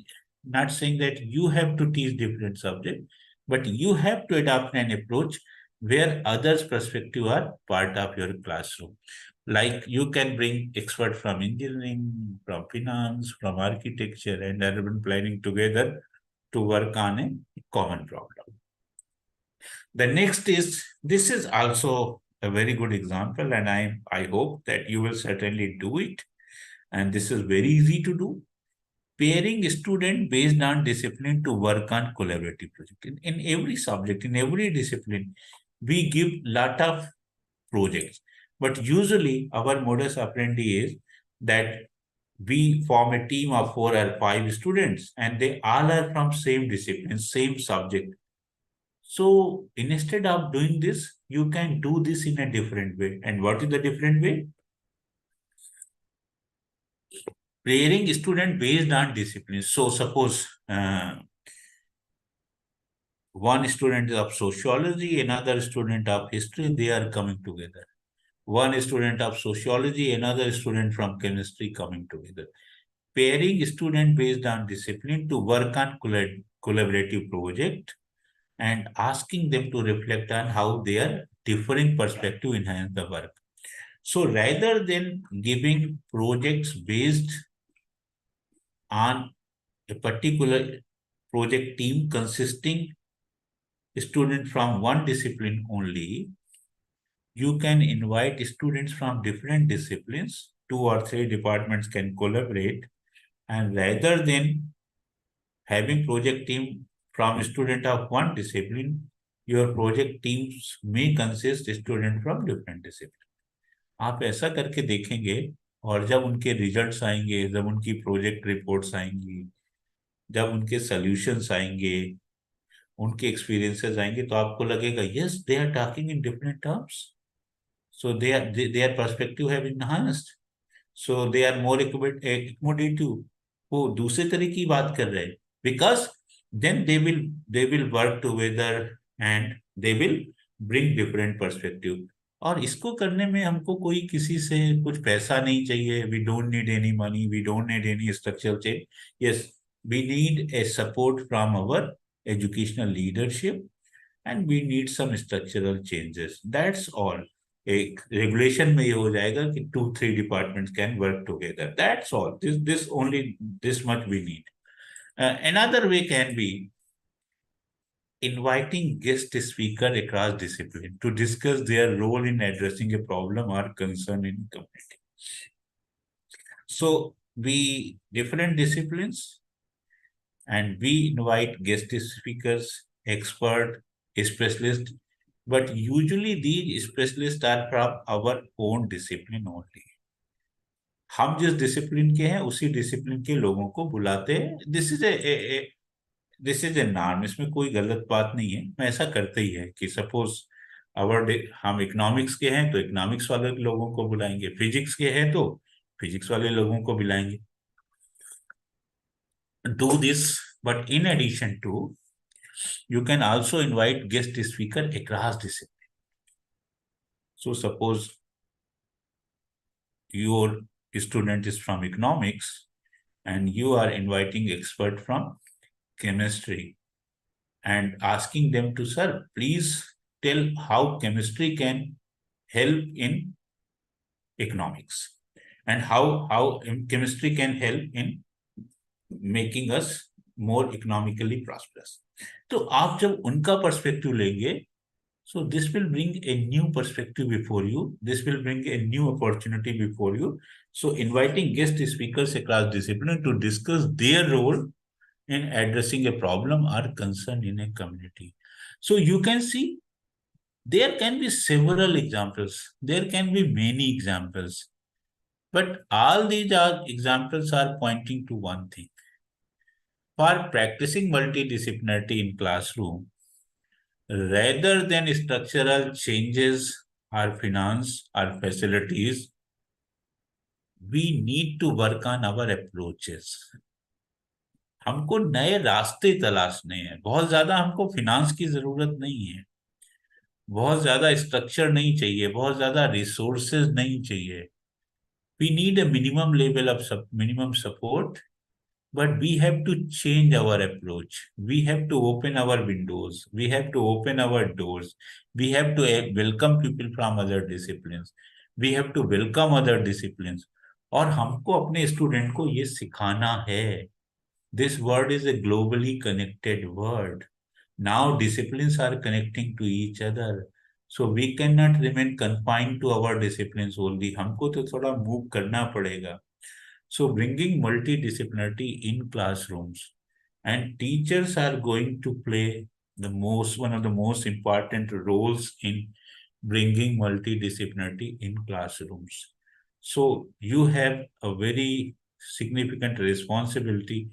not saying that you have to teach different subjects, but you have to adopt an approach where others' perspective are part of your classroom. Like you can bring expert from engineering, from finance, from architecture, and urban planning together to work on a common problem. The next is, this is also a very good example, and I hope that you will certainly do it. And this is very easy to do. Pairing student based on discipline to work on collaborative project. In every subject, in every discipline, we give lot of projects. But usually our modus operandi is that we form a team of 4 or 5 students and they all are from same discipline, same subject. So instead of doing this, you can do this in a different way. And what is the different way? Pairing student based on discipline. So suppose one student of sociology, another student of history, they are coming together. One student of sociology, another student from chemistry coming together. Pairing student based on discipline to work on collaborative project and asking them to reflect on how their differing perspective enhance the work. So rather than giving projects based on a particular project team consisting student from one discipline only, you can invite students from different disciplines. 2 or 3 departments can collaborate, and rather than having project team from student of one discipline, your project teams may consist student from different discipline. आप ऐसा करके देखेंगे और जब उनके results आएंगे, जब उनकी प्रोजेक्ट रिपोर्ट्स आएंगी, जब उनके सॉल्यूशंस आएंगे, उनके एक्सपीरियंसेस आएंगे, तो आपको लगेगा yes they are talking in different terms. So their perspective have enhanced. So they are more accommodative. वो दूसरे तरह की बात कर रहे हैं. Because then they will work together and they will bring different perspective. और इसको करने में हमको कोई किसी से कुछ पैसा नहीं चाहिए. We don't need any money. We don't need any structural change. Yes, we need a support from our educational leadership and we need some structural changes. That's all. एक रेगुलेशन में ये हो जाएगा कि 2-3 departments can work together. That's all. This much we need. Another way can be inviting guest speaker across discipline to discuss their role in addressing a problem or concern in community. So we different disciplines and we invite guest speakers, expert, specialist. But usually these specialists are from our own discipline only. हम जिस discipline के हैं उसी discipline के लोगों को बुलाते हैं. This is a norm. इसमें कोई गलत बात नहीं है. मैं ऐसा करते ही है कि सपोज हम इकोनॉमिक्स के हैं तो इकोनॉमिक्स वाले लोगों को बुलाएंगे, फिजिक्स के हैं तो फिजिक्स वाले लोगों को बुलाएंगे. Do this, but in addition to, you can also invite guest speaker across discipline. So suppose your student is from economics and you are inviting expert from chemistry and asking them to, sir, please tell how chemistry can help in economics and how chemistry can help in making us more economically prosperous. तो आप जब उनका perspective लेंगे, so this will bring a new perspective before you. This will bring a new opportunity before you. So inviting guest speakers across discipline to discuss their role in addressing a problem or concern in a community. So you can see There can be several examples. There can be many examples. But all these examples are pointing to one thing. For practicing multidisciplinarity in classroom, rather than structural changes or finance or facilities, we need to work on our approaches. हमको नए रास्ते तलाशने हैं. बहुत ज्यादा हमको finance की जरूरत नहीं है, बहुत ज्यादा स्ट्रक्चर नहीं चाहिए, बहुत ज्यादा रिसोर्सेज नहीं चाहिए. We need a minimum level of minimum support, but we have to change our approach. We have to open our windows. We have to open our doors. We have to welcome people from other disciplines. We have to welcome other disciplines. और हमको अपने student को ये सिखाना है. This word is a globally connected word. Now disciplines are connecting to each other. So we cannot remain confined to our disciplines only. हमको तो थोड़ा move करना पड़ेगा. So bringing multidisciplinarity in classrooms, and teachers are going to play one of the most important roles in bringing multidisciplinarity in classrooms. So you have a very significant responsibility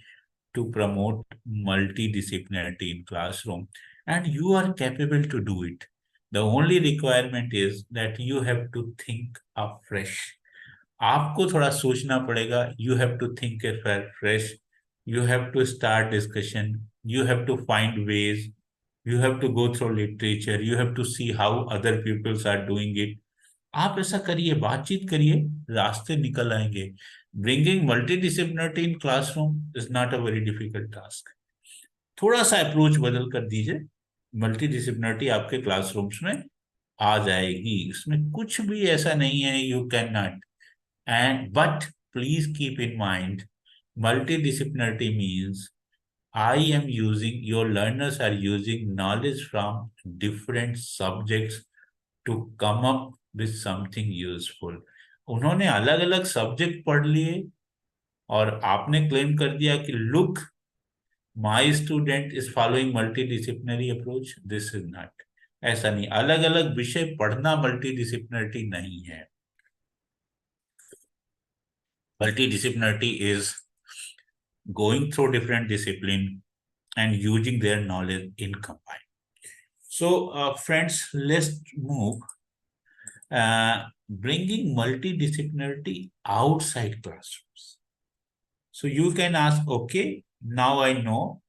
to promote multidisciplinarity in classroom, and you are capable to do it. The only requirement is that you have to think afresh. आपको थोड़ा सोचना पड़ेगा. You have to think afresh. You have to start discussion. You have to find ways. You have to go through literature. You have to see how other peoples are doing it. आप ऐसा करिए, बातचीत करिए, रास्ते निकल आएंगे. Bringing multidisciplinarity in classroom is not a very difficult task. थोड़ा सा अप्रोच बदल कर दीजिए, मल्टीडिसिप्लिनरिटी आपके क्लासरूम्स में आ जाएगी. इसमें कुछ भी ऐसा नहीं है you can not. But please keep in mind, multidisciplinarity means your learners are using knowledge from different subjects to come up with something useful. उन्होंने अलग अलग सब्जेक्ट पढ़ लिए और आपने क्लेम कर दिया कि look, my student is following multidisciplinary approach. This is not. ऐसा नहीं. अलग अलग विषय पढ़ना मल्टीडिसिप्लिनरिटी नहीं है. Multidisciplinarity is going through different discipline and using their knowledge in combined. So, friends, let's move. Bringing multidisciplinarity outside classrooms. So you can ask, okay, now I know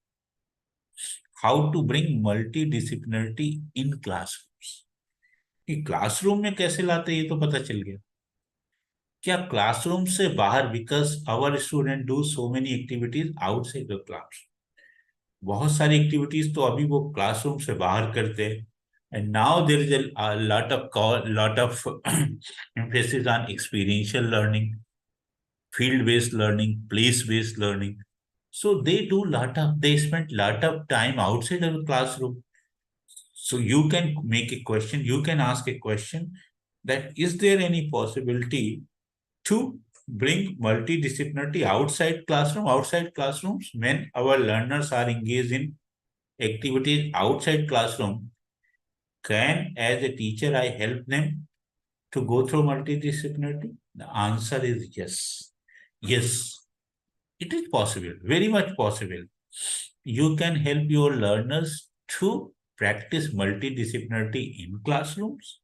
how to bring multidisciplinarity in classrooms. कि classroom में कैसे लाते ये तो पता चल गया. क्या classroom से बाहर, because our student do so many activities outside the class. बहुत सारी एक्टिविटीज तो अभी वो क्लासरूम से बाहर करते हैं. And now there is a lot of emphasis on experiential learning, field based learning, place based learning. So they spend lot of time outside of the classroom. So you can make a question, you can ask a question, that is there any possibility to bring multidisciplinarity outside classrooms when our learners are engaged in activities outside classroom? Can, as a teacher, I help them to go through multidisciplinarity? The answer is yes. Yes, it is possible, very much possible. You can help your learners to practice multidisciplinarity in classrooms,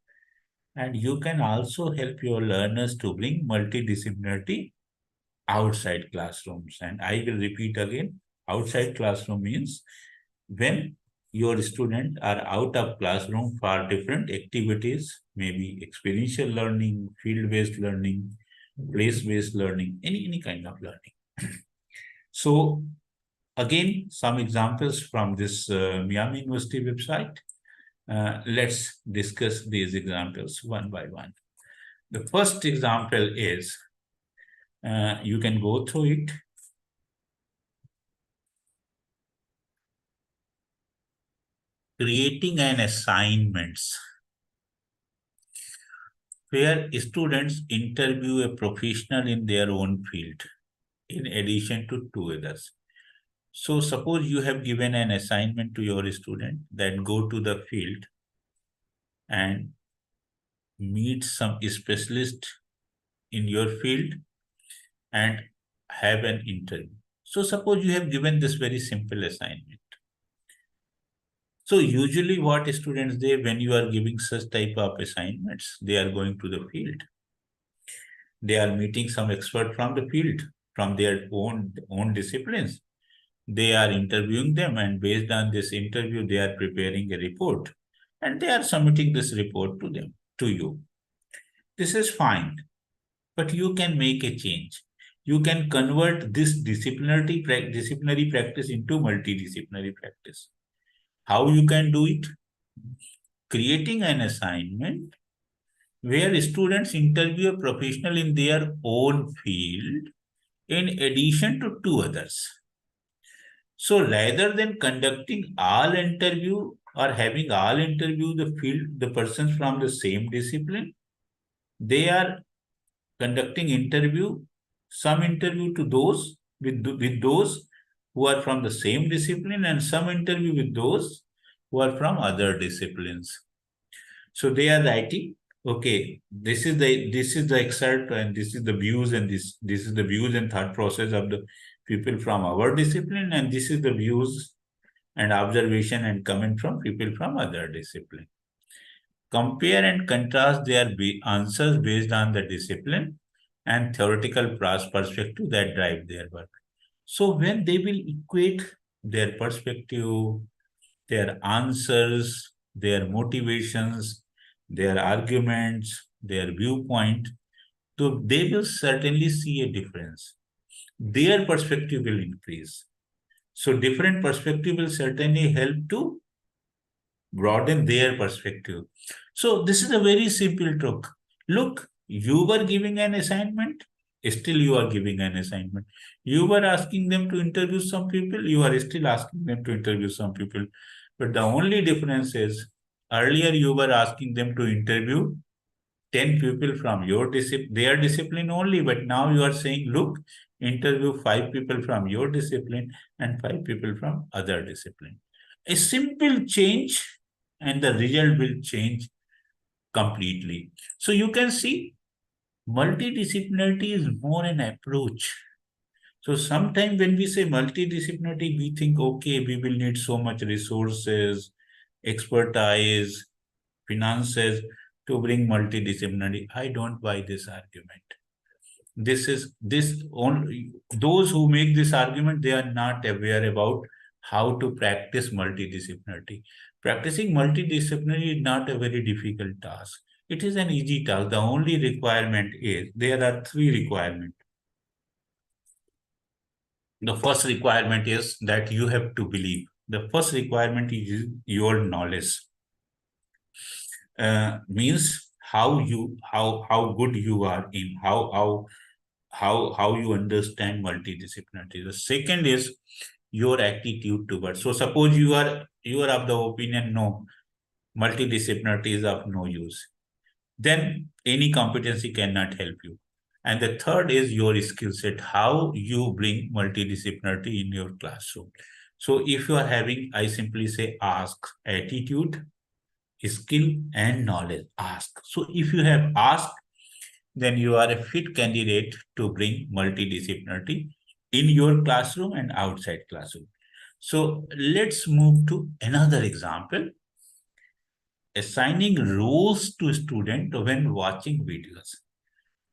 and you can also help your learners to bring multidisciplinarity outside classrooms. And I will repeat again, outside classroom means when your students are out of classroom for different activities, maybe experiential learning, field-based learning, place-based learning, any kind of learning. So again, some examples from this Miami University website. Let's discuss these examples one by one. The first example is, you can go through it. Creating an assignments where students interview a professional in their own field in addition to two others. So suppose you have given an assignment to your student that go to the field and meet some specialist in your field and have an interview. So suppose you have given this very simple assignment. So usually what students they, when you are giving such type of assignments, they are going to the field. They are meeting some expert from the field, from their own disciplines. They are interviewing them, and based on this interview, they are preparing a report, and they are submitting this report to them, to you. This is fine, but you can make a change. You can convert this disciplinary practice into multidisciplinary practice. How you can do it? Creating an assignment where students interview a professional in their own field in addition to two others. So rather than conducting all interview or having all interview the persons from the same discipline, they are conducting some interview to those with those who are from the same discipline, and some interview with those who are from other disciplines. So they are writing, okay, this is the excerpt, and this is the views, and this is the views and thought process of the people from our discipline, and this is the views and observation and comment from people from other discipline. Compare and contrast their answers based on the discipline and theoretical perspective that drive their work. So when they will equate their perspective, their answers, their motivations, their arguments, their viewpoint, so they will certainly see a difference. Their perspective will increase. So different perspective will certainly help to broaden their perspective. So this is a very simple trick. Look, you were giving an assignment, still you are giving an assignment. You were asking them to interview some people, you are still asking them to interview some people. But the only difference is, earlier you were asking them to interview 10 people from their discipline only, but now you are saying, look, interview 5 people from your discipline and 5 people from other discipline. A simple change and the result will change completely. So you can see multidisciplinarity is more an approach. So sometimes when we say multidisciplinarity, we think, okay, we will need so much resources, expertise, finances to bring multidisciplinary. I don't buy this argument. This only those who make this argument, they are not aware about how to practice multidisciplinarity. Practicing multidisciplinary is not a very difficult task. It is an easy task. The only requirement is, there are 3 requirements. The first requirement is that you have to believe. The first requirement is your knowledge. Means how good you are in how you understand multidisciplinarity. The second is your attitude towards. So suppose you are of the opinion, no, multidisciplinarity is of no use, then any competency cannot help you. And the third is your skill set, how you bring multidisciplinarity in your classroom. So if you are having, I simply say, ask, attitude, skill, and knowledge. Ask. So if you have asked, then you are a fit candidate to bring multidisciplinarity in your classroom and outside classroom. So let's move to another example. Assigning roles to student when watching videos.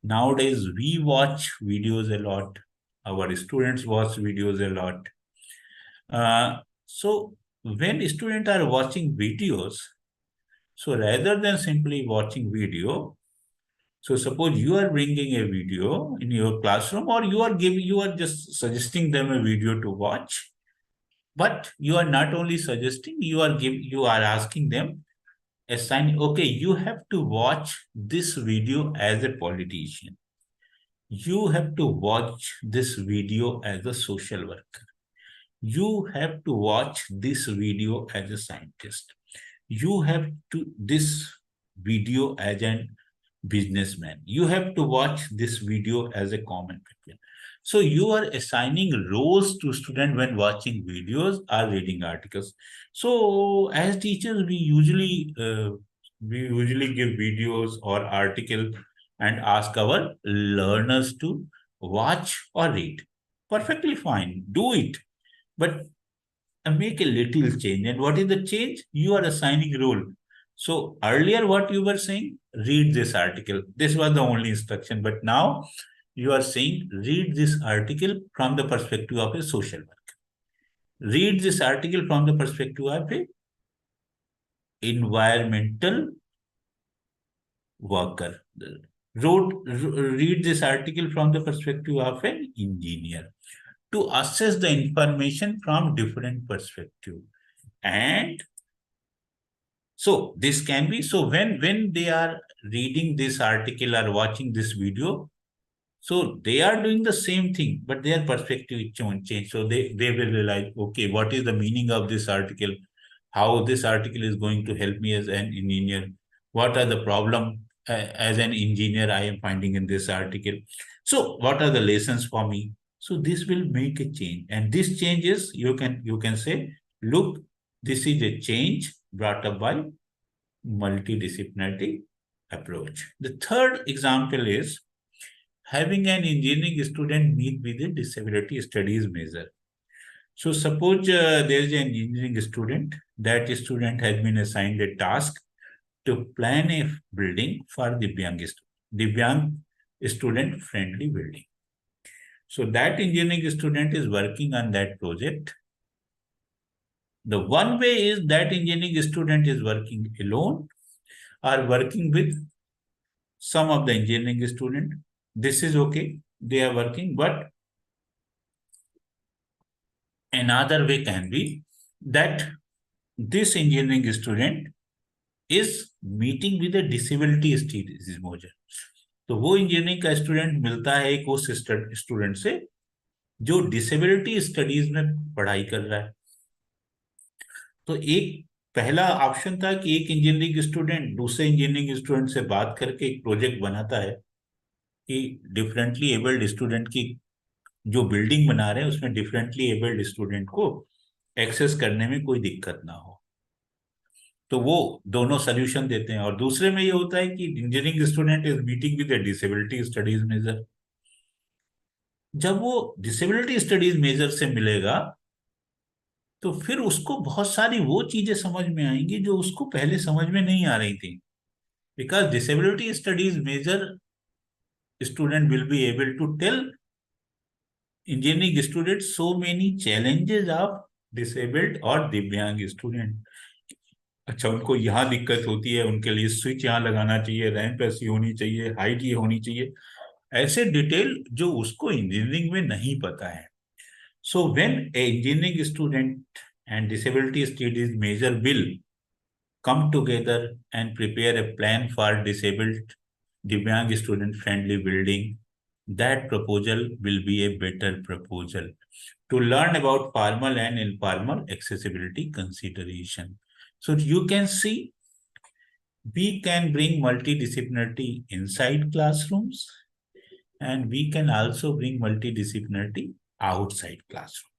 Nowadays, we watch videos a lot. Our students watch videos a lot. So when students are watching videos, so rather than simply watching video, so suppose you are bringing a video in your classroom, or you are just suggesting them a video to watch, but you are not only suggesting, you are asking them, okay, you have to watch this video as a politician. You have to watch this video as a social worker. You have to watch this video as a scientist. You have to this video as an businessman. You have to watch this video as a common people. So you are assigning roles to students when watching videos or reading articles. So as teachers, we usually We usually give videos or article and ask our learners to watch or read. Perfectly fine. Do it. But make a little change. And what is the change? You are assigning role. So earlier, what you were saying, read this article. This was the only instruction. But now you are saying, read this article from the perspective of a social worker. Read this article from the perspective of a environmental worker. Read this article from the perspective of an engineer to assess the information from different perspective. And so this can be, so when they are reading this article or watching this video, so they are doing the same thing, but their perspective change. So they will realize, okay, what is the meaning of this article? How this article is going to help me as an engineer? What are the problem as an engineer I am finding in this article? So what are the lessons for me? So this will make a change, and this change is, you can say, look, this is a change brought up by multidisciplinary approach. The third example is having an engineering student meet with a disability studies major. So suppose there is an engineering student. That student has been assigned a task to plan a building for Divyang student friendly building. So that engineering student is working on that project. The one way is that engineering student is working alone or working with some of the engineering student. This is okay. They are working, but another way can be that this engineering student is meeting with a disability studies major. तो वो engineering का student मिलता है एक उस student से जो disability studies में पढ़ाई कर रहा है. तो एक पहला ऑप्शन था कि एक इंजीनियरिंग स्टूडेंट दूसरे इंजीनियरिंग स्टूडेंट से बात करके एक प्रोजेक्ट बनाता है कि डिफरेंटली एबल्ड स्टूडेंट की जो बिल्डिंग बना रहे हैं उसमें डिफरेंटली एबल्ड स्टूडेंट को एक्सेस करने में कोई दिक्कत ना हो. तो वो दोनों सोल्यूशन देते हैं. और दूसरे में ये होता है कि engineering student is meeting with disability studies major. जब वो डिसेबिलिटी स्टडीज मेजर से मिलेगा तो फिर उसको बहुत सारी वो चीजें समझ में आएंगी जो उसको पहले समझ में नहीं आ रही थी. Because disability studies major student will be able to tell engineering students so many challenges of disabled or दिव्यांग student. अच्छा, उनको यहाँ दिक्कत होती है, उनके लिए स्विच यहाँ लगाना चाहिए, रैंप ऐसी होनी चाहिए, हाइट ये होनी चाहिए, ऐसे डिटेल जो उसको इंजीनियरिंग में नहीं पता है. So when a engineering student and disability studies major will come together and prepare a plan for disabled Divyang student friendly building, that proposal will be a better proposal to learn about formal and informal accessibility consideration. So you can see we can bring multidisciplinarity inside classrooms and we can also bring multidisciplinarity outside classroom.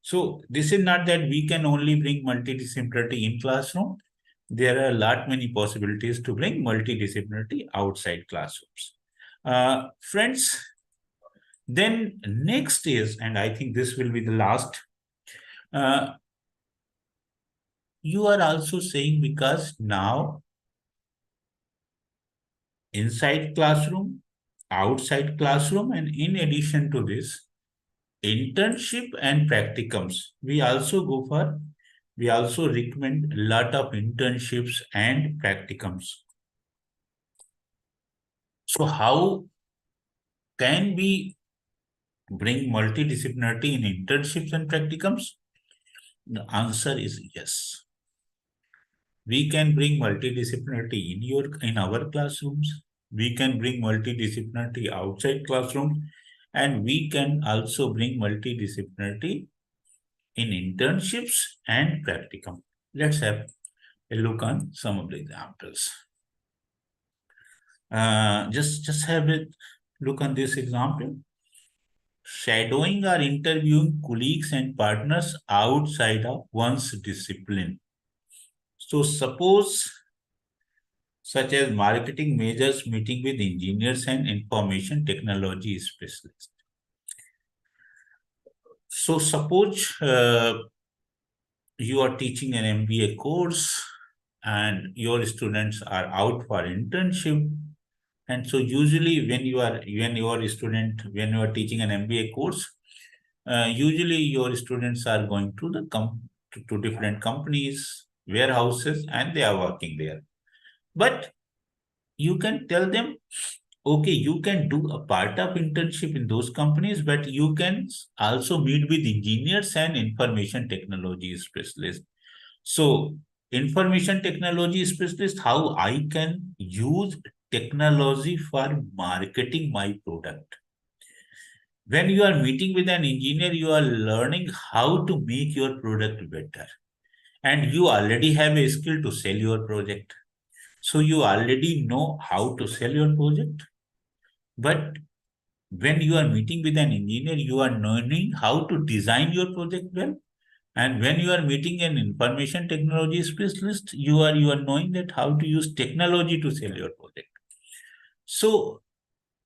So this is not that we can only bring multidisciplinarity in classroom. There are a lot many possibilities to bring multidisciplinarity outside classrooms. Friends, then next is, and I think this will be the last, you are also saying because now inside classroom, outside classroom, and in addition to this, internship and practicums, we also recommend a lot of internships and practicums. So how can we bring multidisciplinarity in internships and practicums? The answer is yes. We can bring multidisciplinarity in our classrooms. We can bring multidisciplinarity outside classrooms, and we can also bring multidisciplinarity in internships and practicum. Let's have a look on some of the examples. Just have a look on this example. Shadowing or interviewing colleagues and partners outside of one's discipline. So suppose such as marketing majors meeting with engineers and information technology specialists. So suppose you are teaching an MBA course and your students are out for internship. And so usually when you are teaching an MBA course, usually your students are going to to different companies, warehouses, and they are working there. But you can tell them, okay, you can do a part of internship in those companies, but you can also meet with engineers and information technology specialists. So information technology specialist, how I can use technology for marketing my product. When you are meeting with an engineer, you are learning how to make your product better. And you already have a skill to sell your project. So you already know how to sell your project. But when you are meeting with an engineer, you are learning how to design your project well. And when you are meeting an information technology specialist, you are knowing that how to use technology to sell your project. So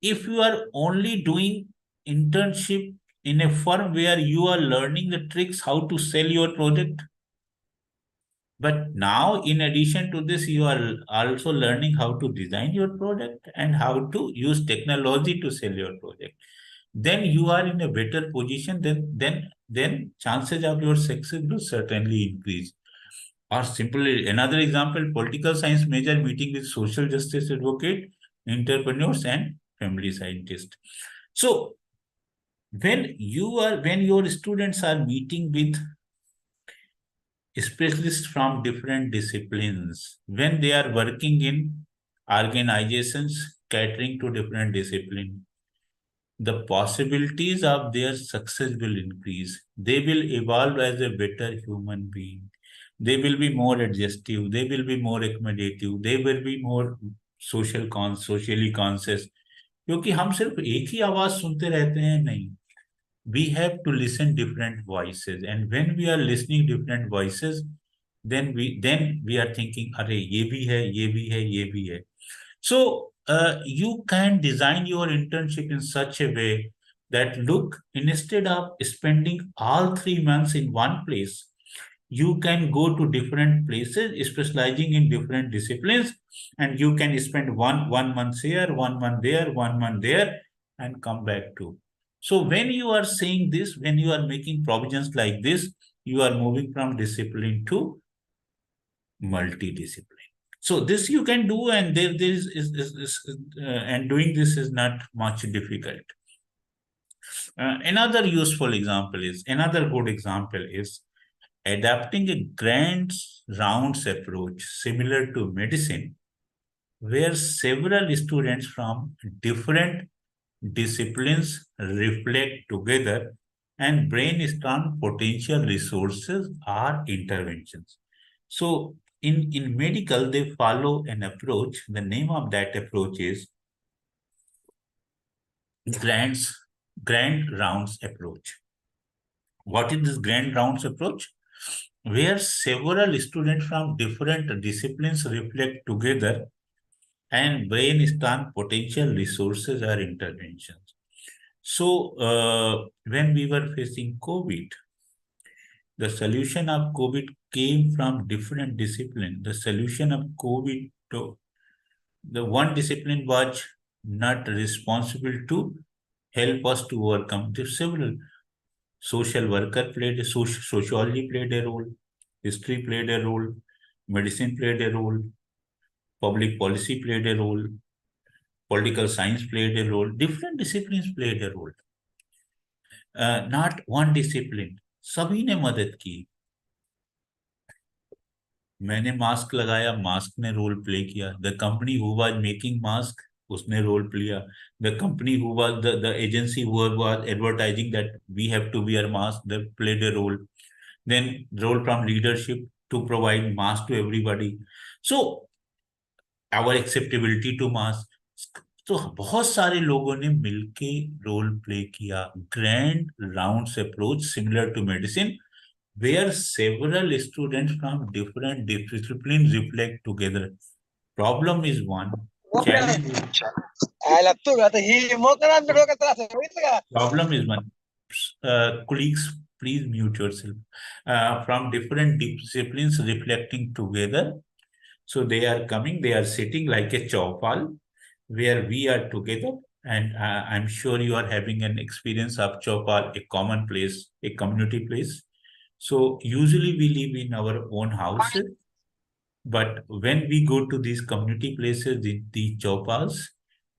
if you are only doing internship in a firm where you are learning the tricks how to sell your project, but now in addition to this, you are also learning how to design your product and how to use technology to sell your project, then you are in a better position. Then chances of your success will certainly increase. Or simply another example, political science major meeting with social justice advocate, entrepreneurs, and family scientists. So when your students are meeting with specialists from different disciplines, when they are working in organizations catering to different disciplines, the possibilities of their success will increase. They will evolve as a better human being. They will be more adjustive. They will be more accommodative. They will be more socially conscious. क्योंकि हम सिर्फ एक ही आवाज सुनते रहते हैं नहीं. We have to listen different voices, and when we are listening different voices, then we are thinking, अरे ये भी है, ये भी है, ये भी है. So you can design your internship in such a way that, look, instead of spending all 3 months in one place, you can go to different places specializing in different disciplines, and you can spend one month here, 1 month there, 1 month there, and come back to. So when you are saying this, when you are making provisions like this, you are moving from discipline to multidiscipline. So this you can do, and there and doing this is not much difficult. Another good example is adapting a grand rounds approach similar to medicine, where several students from different disciplines reflect together and brainstorm potential resources or interventions. So in medical, they follow an approach. The name of that approach is grand rounds approach. What is this grand rounds approach? Where several students from different disciplines reflect together and brainstorm potential resources or interventions. So when we were facing COVID, the solution of COVID came from different disciplines. The solution of COVID, the one discipline was not responsible to help us to overcome. The several social worker played, sociology played a role, history played a role, medicine played a role, public policy played a role, political science played a role, different disciplines played a role. Not one discipline, सभी ने मदद की. मैंने mask लगाया, mask ने role play किया. The company who was making mask, उसने role play. The company who was the agency who was advertising that we have to wear mask, they played a role. Then role from leadership to provide mask to everybody. So our acceptability to mask. तो बहुत सारे लोगों ने मिलके role play किया. Grand rounds approach similar to medicine, where several students from different disciplines reflect together Problem is one, challenge is problem is one. Colleagues, please mute yourself. From different disciplines reflecting together. So they are coming, they are sitting like a chowpal where we are together. And I'm sure you are having an experience of chowpal, a common place, a community place. So usually we live in our own houses. But when we go to these community places, the chowpals,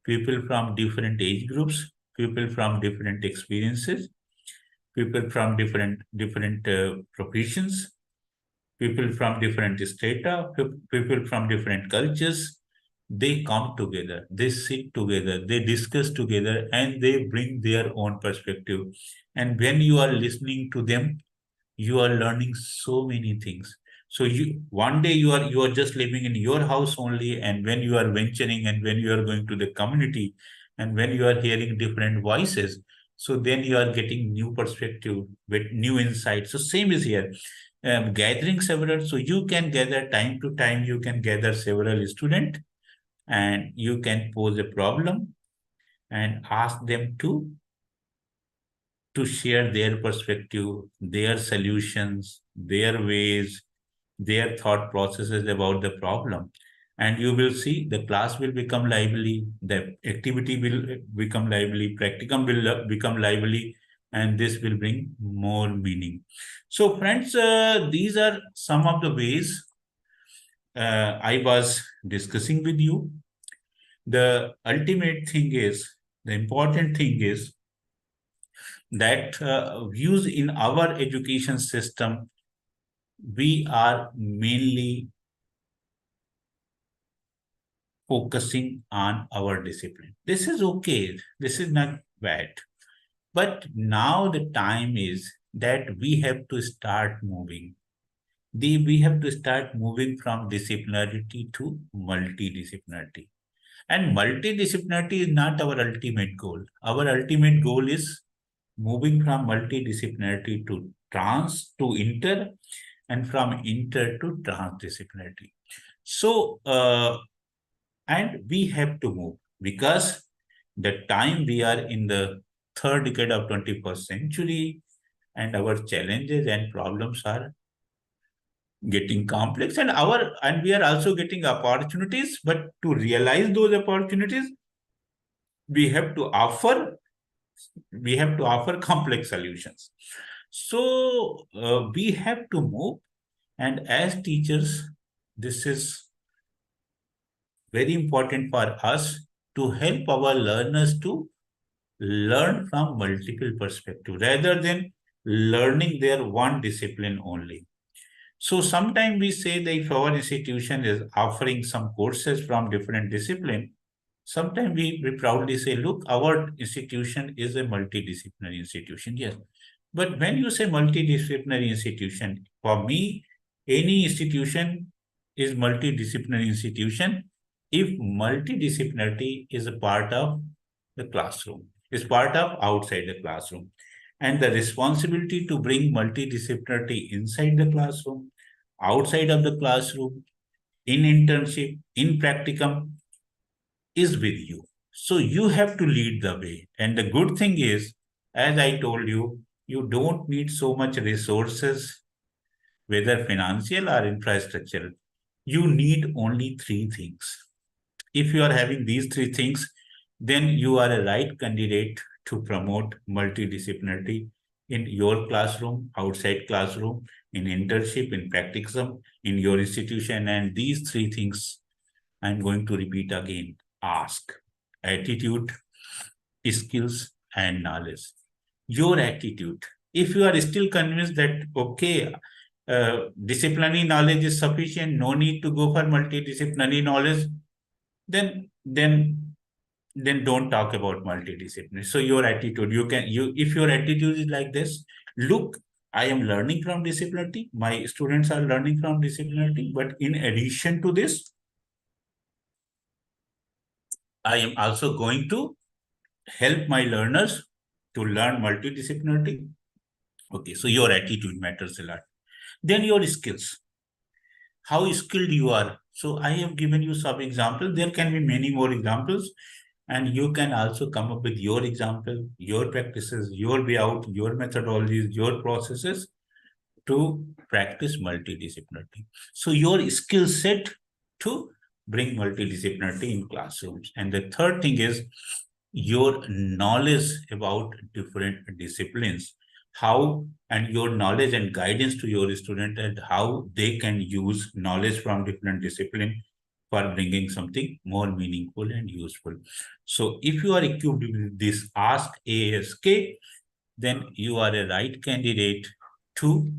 people from different age groups, people from different experiences, people from different professions, people from different strata, people from different cultures, they come together, they sit together, they discuss together, and they bring their own perspective. And when you are listening to them, you are learning so many things. So you one day you are just living in your house only, and when you are venturing and when you are going to the community and when you are hearing different voices, so then you are getting new perspective with new insights. So same is here. Gathering several, so you can gather time to time, you can gather several students and you can pose a problem and ask them to share their perspective, their solutions, their ways, their thought processes about the problem. And you will see the class will become lively, the activity will become lively, practicum will become lively, and this will bring more meaning. So, friends, these are some of the ways I was discussing with you. The ultimate thing is, the important thing is that views in our education system, we are mainly focusing on our discipline. This is okay. This is not bad. But now the time is that we have to start moving. We have to start moving from disciplinarity to multidisciplinarity. And multidisciplinarity is not our ultimate goal. Our ultimate goal is moving from multidisciplinarity to inter, and from inter to transdisciplinarity. So, and we have to move because the time we are in the third decade of 21st century, and our challenges and problems are getting complex, and we are also getting opportunities. But to realize those opportunities, we have to offer complex solutions. So we have to move, and as teachers, this is very important for us to help our learners to learn from multiple perspectives rather than learning their one discipline only. So sometimes we say that if our institution is offering some courses from different discipline, sometimes we proudly say, look, our institution is a multidisciplinary institution. Yes. But when you say multidisciplinary institution, for me, any institution is multidisciplinary institution if multidisciplinarity is a part of the classroom, is part of outside the classroom. And the responsibility to bring multidisciplinarity inside the classroom, outside of the classroom, in internship, in practicum, is with you. So you have to lead the way. And the good thing is, as I told you, you don't need so much resources, whether financial or infrastructure. You need only three things. If you are having these three things, then you are a right candidate to promote multidisciplinarity in your classroom, outside classroom, in internship, in practicum, in your institution. And these three things I'm going to repeat again. Ask, attitude, skills, and knowledge. Your attitude. If you are still convinced that, okay, disciplinary knowledge is sufficient, no need to go for multidisciplinary knowledge, then don't talk about multidisciplinary. So your attitude, if your attitude is like this, look, I am learning from disciplinarity, my students are learning from disciplinarity, but in addition to this, I am also going to help my learners to learn multidisciplinarity. Okay, so your attitude matters a lot. Then your skills. How skilled you are. So I have given you some examples. There can be many more examples, and you can also come up with your example, your practices, your way out, your methodologies, your processes to practice multidisciplinarity. So your skill set to bring multidisciplinarity in classrooms. And the third thing is your knowledge about different disciplines, how, and your knowledge and guidance to your student and how they can use knowledge from different discipline for bringing something more meaningful and useful. So if you are equipped with this Ask ASK, then you are a right candidate to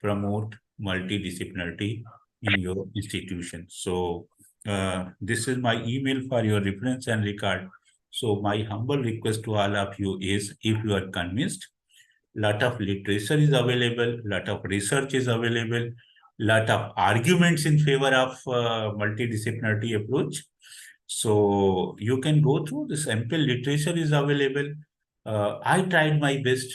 promote multidisciplinarity in your institution. So this is my email for your reference and record. So my humble request to all of you is, if you are convinced, lot of literature is available, lot of research is available, lot of arguments in favor of multidisciplinarity approach. So you can go through this ample literature is available. I tried my best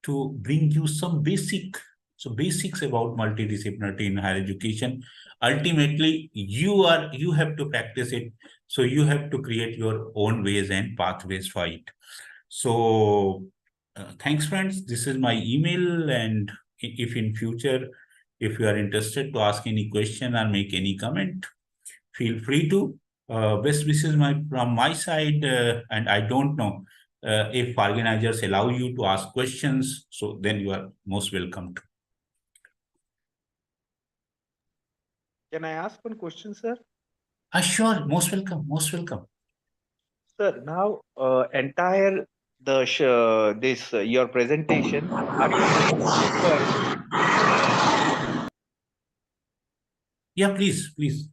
to bring you some basics about multidisciplinarity in higher education. Ultimately, you have to practice it. So you have to create your own ways and pathways for it. So thanks, friends. This is my email, and if in future, if you are interested to ask any question or make any comment, feel free to. Best wishes from my side, and I don't know if organizers allow you to ask questions, so then you are most welcome to. Can I ask one question, sir? Sure, most welcome, most welcome. Sir, now entire your presentation, are you focused? Yeah, please.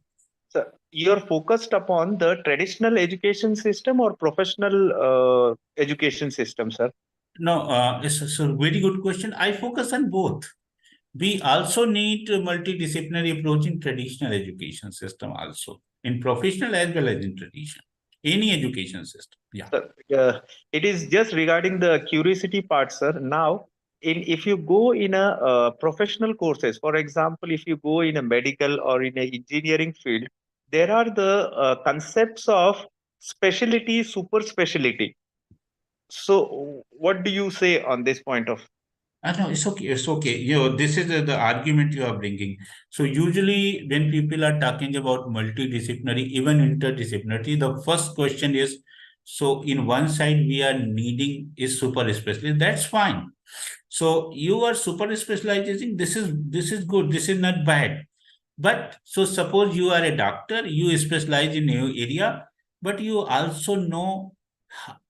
Sir, you're focused upon the traditional education system or professional education system, sir? No, it's a very good question. I focus on both. We also need a multidisciplinary approach in traditional education system also, in professional as well as in traditional, any education system. Yeah. Sir, it is just regarding the curiosity part, sir. Now, if you go in a professional courses, for example, if you go in a medical or in a engineering field, there are the concepts of specialty, super specialty. So, what do you say on this point of? No, it's okay. It's okay. This is the argument you are bringing. So usually when people are talking about multidisciplinary, even interdisciplinary, the first question is, so in one side we are needing is super specialist. That's fine. So you are super specializing. This is good. This is not bad. But so suppose you are a doctor, you specialize in your area, but you also know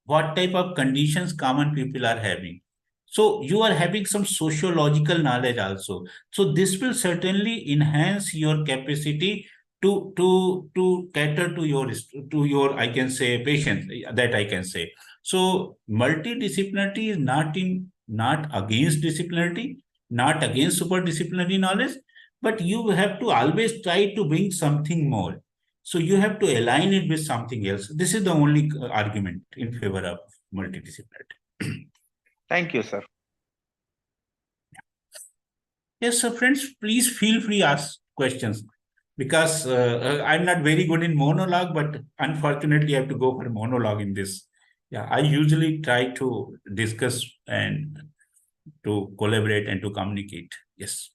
what type of conditions common people are having. So you are having some sociological knowledge also. So this will certainly enhance your capacity to cater to your I can say patients, that I can say. So multidisciplinarity is not against disciplinarity, not against superdisciplinary knowledge, but you have to always try to bring something more. So you have to align it with something else. This is the only argument in favor of multidisciplinarity. Thank you, sir. Yes, so friends, please feel free ask questions, because I'm not very good in monologue, but unfortunately I have to go for monologue in this. Yeah, I usually try to discuss and to collaborate and to communicate. Yes.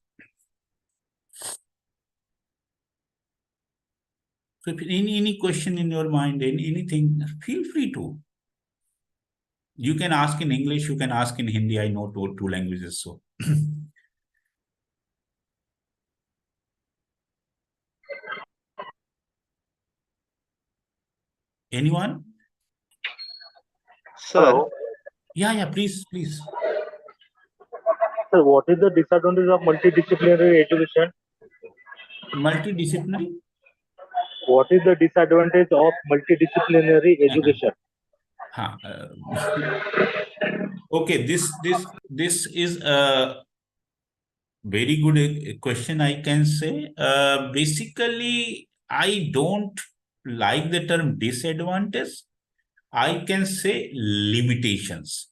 So if any question in your mind, anything, feel free to. You can ask in English, you can ask in Hindi. I know two languages, so. Anyone? Sir. Hello? Yeah, please. Sir, what is the disadvantage of multidisciplinary education? Multidisciplinary? What is the disadvantage of multidisciplinary education? Okay, this is a very good question, I can say. Basically, I don't like the term disadvantage. I can say limitations.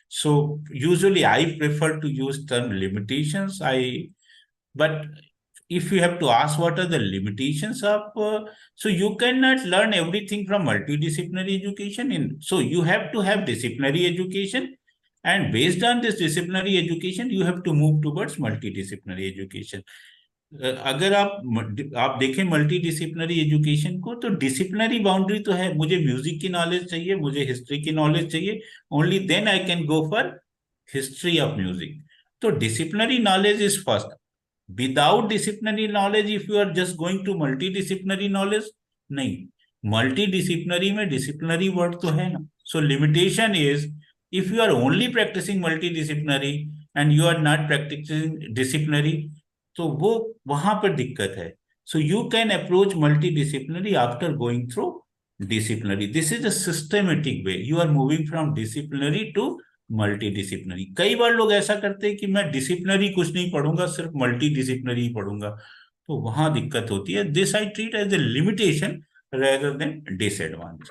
So usually I prefer to use term limitations. But if you have to ask what are the limitations of, so you cannot learn everything from multidisciplinary education. So you have to have disciplinary education, and based on this disciplinary education, you have to move towards multidisciplinary education. अगर आप देखें multi disciplinary education को, तो disciplinary boundary तो है, मुझे music की knowledge चाहिए, मुझे हिस्ट्री की नॉलेज चाहिए, only then I can go for history of music. तो disciplinary knowledge is first. Without disciplinary knowledge if you are just going to multi disciplinary knowledge, नहीं. मल्टी डिसिप्लिनरी में disciplinary word तो है ना. So limitation is, if you are only practising multi disciplinary and you are not practising disciplinary, तो वो वहां पर दिक्कत है. So you can approach multi disciplinary after going through disciplinary. This is a systematic way. You are moving from disciplinary to multi disciplinary. कई बार लोग ऐसा करते हैं कि मैं डिसिप्लिनरी कुछ नहीं पढ़ूंगा, सिर्फ मल्टी डिसिप्लिनरी ही पढ़ूंगा, तो वहां दिक्कत होती है. This I treat as a limitation rather than disadvantage.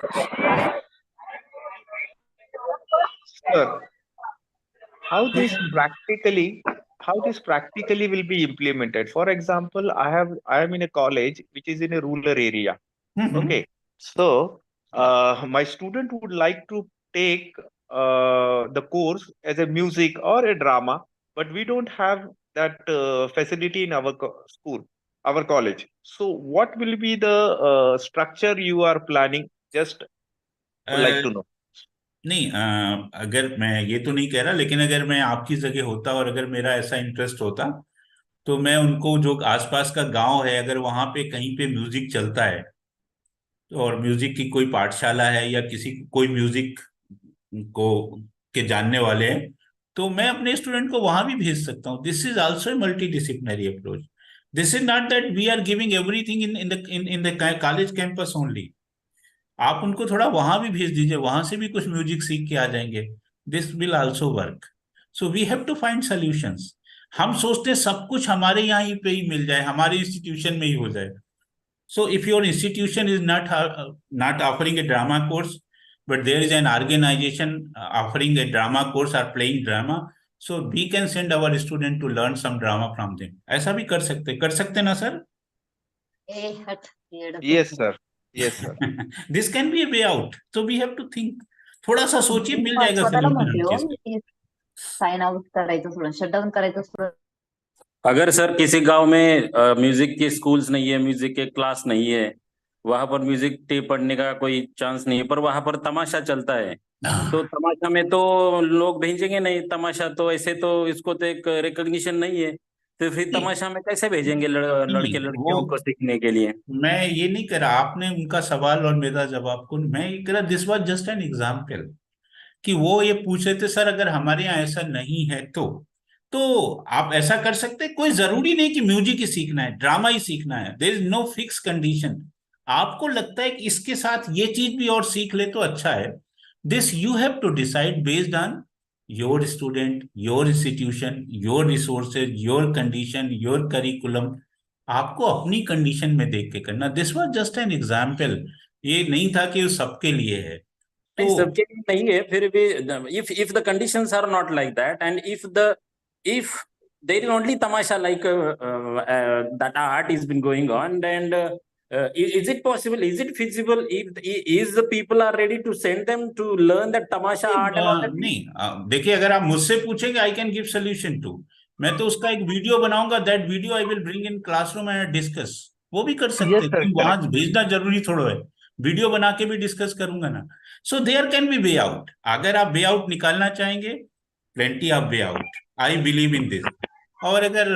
Sir, how this practically how this practically will be implemented? For example, I am in a college which is in a rural area. Okay, so my student would like to take the course as a music or a drama, but we don't have that facility in our school, our college. So, what will be the structure you are planning? Just would like to know. नहीं, अगर मैं ये तो नहीं कह रहा, लेकिन अगर मैं आपकी जगह होता और अगर मेरा ऐसा इंटरेस्ट होता, तो मैं उनको, जो आसपास का गांव है, अगर वहां पे कहीं पे म्यूजिक चलता है, तो और म्यूजिक की कोई पाठशाला है या किसी कोई म्यूजिक को के जानने वाले हैं, तो मैं अपने स्टूडेंट को वहां भी भेज सकता हूँ. This is also a multi disciplinary approach. This is not that we are giving everything in the college campus only. आप उनको थोड़ा वहां भी भेज दीजिए, वहां से भी कुछ म्यूजिक सीख के आ जाएंगे. This will also work. So we have to find solutions. हम सोचते हैं सब कुछ हमारे यहाँ ही पे ही मिल जाए, हमारे इंस्टीट्यूशन में ही हो जाए. So if your institution is not offering A drama course, but there is an organization offering a drama course or playing drama, so we can send our student to learn some drama from them. ऐसा भी कर सकते ना sir? Yes, sir. Yes, sir. This can be a way out. So we have to think. थोड़ा सा सोचिए, मिल जाएगा solution हर चीज का. साइन आउट करायचं सोडून शटडाउन करायचं सोडून. अगर सर किसी गांव में म्यूजिक के स्कूल्स नहीं है, म्यूजिक के क्लास नहीं है, वहां पर म्यूजिक टेप पढ़ने का कोई चांस नहीं है, पर वहां पर तमाशा चलता है, तो तमाशा में तो लोग भेजेंगे नहीं. तमाशा तो ऐसे तो इसको तो एक रिकॉग्निशन नहीं है, तो फिर तमाशा में कैसे भेजेंगे लड़के लड़कियों को सीखने के लिए? मैं ये नहीं कह रहा, आपने उनका सवाल और मेरा जवाब को, मैं ये कह रहा this was just an example, कि वो ये पूछ रहे थे सर अगर हमारे यहाँ ऐसा नहीं है तो आप ऐसा कर सकते हैं. कोई जरूरी नहीं कि म्यूजिक ही सीखना है, ड्रामा ही सीखना है. There is no fix condition. आपको लगता है कि इसके साथ ये चीज भी और सीख ले तो अच्छा है. This you have to decide based on your student, your institution, your resources, your condition, your curriculum. आपको अपनी कंडीशन में देख के करना. This was just an example. ये नहीं था कि सबके लिए है. नहीं, सबके लिए नहीं है. फिर भी if the conditions are not like that, and if there is only tamasha like that art is been going on, and is it possible, is it feasible, if the people are ready to send them to learn that tamasha art and all that? नहीं, देखिए, अगर आप मुझसे पूछेंगे I can give solution too. मैं तो उसका एक वीडियो बनाऊंगा, that video I will bring in classroom and discuss. वो भी कर सकते हैं, वहां भेजना जरूरी थोड़ा है, वीडियो बना के भी डिस्कस करूंगा ना. So there can be way out. अगर आप वे आउट निकालना चाहेंगे, plenty of way out. I believe in this. और अगर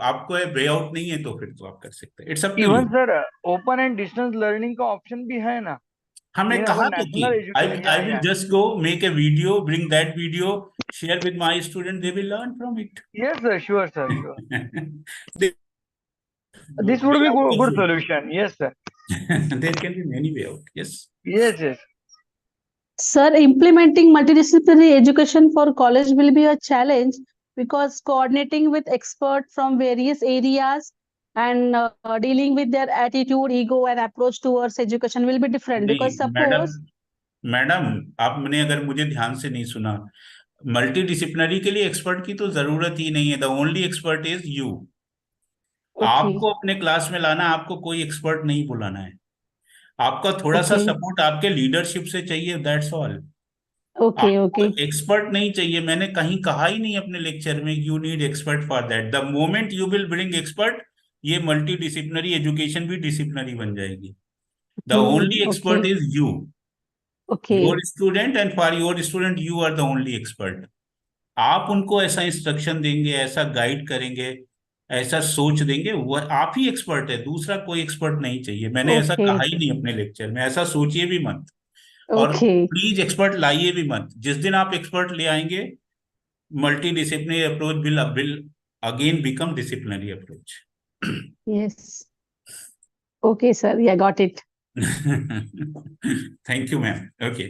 आपको वे आउट नहीं है, तो फिर तो आप कर सकते हैं. It's up to you. Even sir open and distance learning का ऑप्शन भी है ना. हमने कहा तो कि I will just go make a video, bring that video, share with my student, they will learn from it. Yes sir, sure sir, sure. This would be a good solution. Yes, sir. There can be many way out. Yes. Yes, yes. Sir, implementing multidisciplinary education for college will be a challenge because coordinating with experts from various areas and dealing with their attitude, ego, and approach towards education will be different. Because suppose, madam, आपने अगर मुझे ध्यान से नहीं सुना, multi disciplinary के लिए expert की तो जरूरत ही नहीं है. The only expert is you. आपको अपने क्लास में लाना, आपको कोई एक्सपर्ट नहीं बुलाना है। आपका थोड़ा सा Okay. सपोर्ट आपके लीडरशिप से चाहिए, दैट्स ऑल। Okay. आपको Okay. एक्सपर्ट नहीं चाहिए। मैंने कहीं कहा ही नहीं अपने लेक्चर में you need expert for that. The moment you will bring expert, ये मल्टी डिसिप्लिनरी एजुकेशन भी डिसिप्लिनरी बन जाएगी। The only expert Okay. Is you, your Okay. Student, and for your student you are the only expert. आप उनको ऐसा instruction देंगे, ऐसा guide करेंगे, ऐसा सोच देंगे, वह आप ही एक्सपर्ट है, दूसरा कोई एक्सपर्ट नहीं चाहिए। मैंने ऐसा Okay. कहा ही नहीं अपने लेक्चर में, ऐसा सोचिए भी मत। और Okay. प्लीज एक्सपर्ट लाइए भी मत। जिस दिन आप एक्सपर्ट ले आएंगे, multi disciplinary approach will again become disciplinary approach. Yes. Okay, sir. Yeah, got it. Thank you, ma'am. Okay.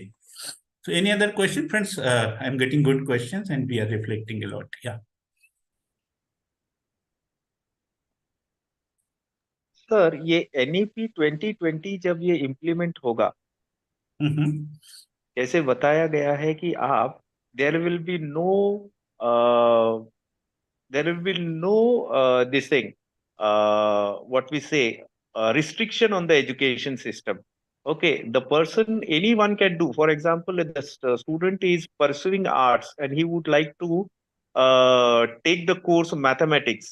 So any other question, friends? I'm getting good questions and we are reflecting a lot. Yeah. Sir ये NEP 2020 जब ये implement होगा, जैसे बताया गया है कि आप there will be no there will be no this thing what we say restriction on the education system. Okay, the person, anyone can do. For example, if the student is pursuing arts and he would like to take the course mathematics,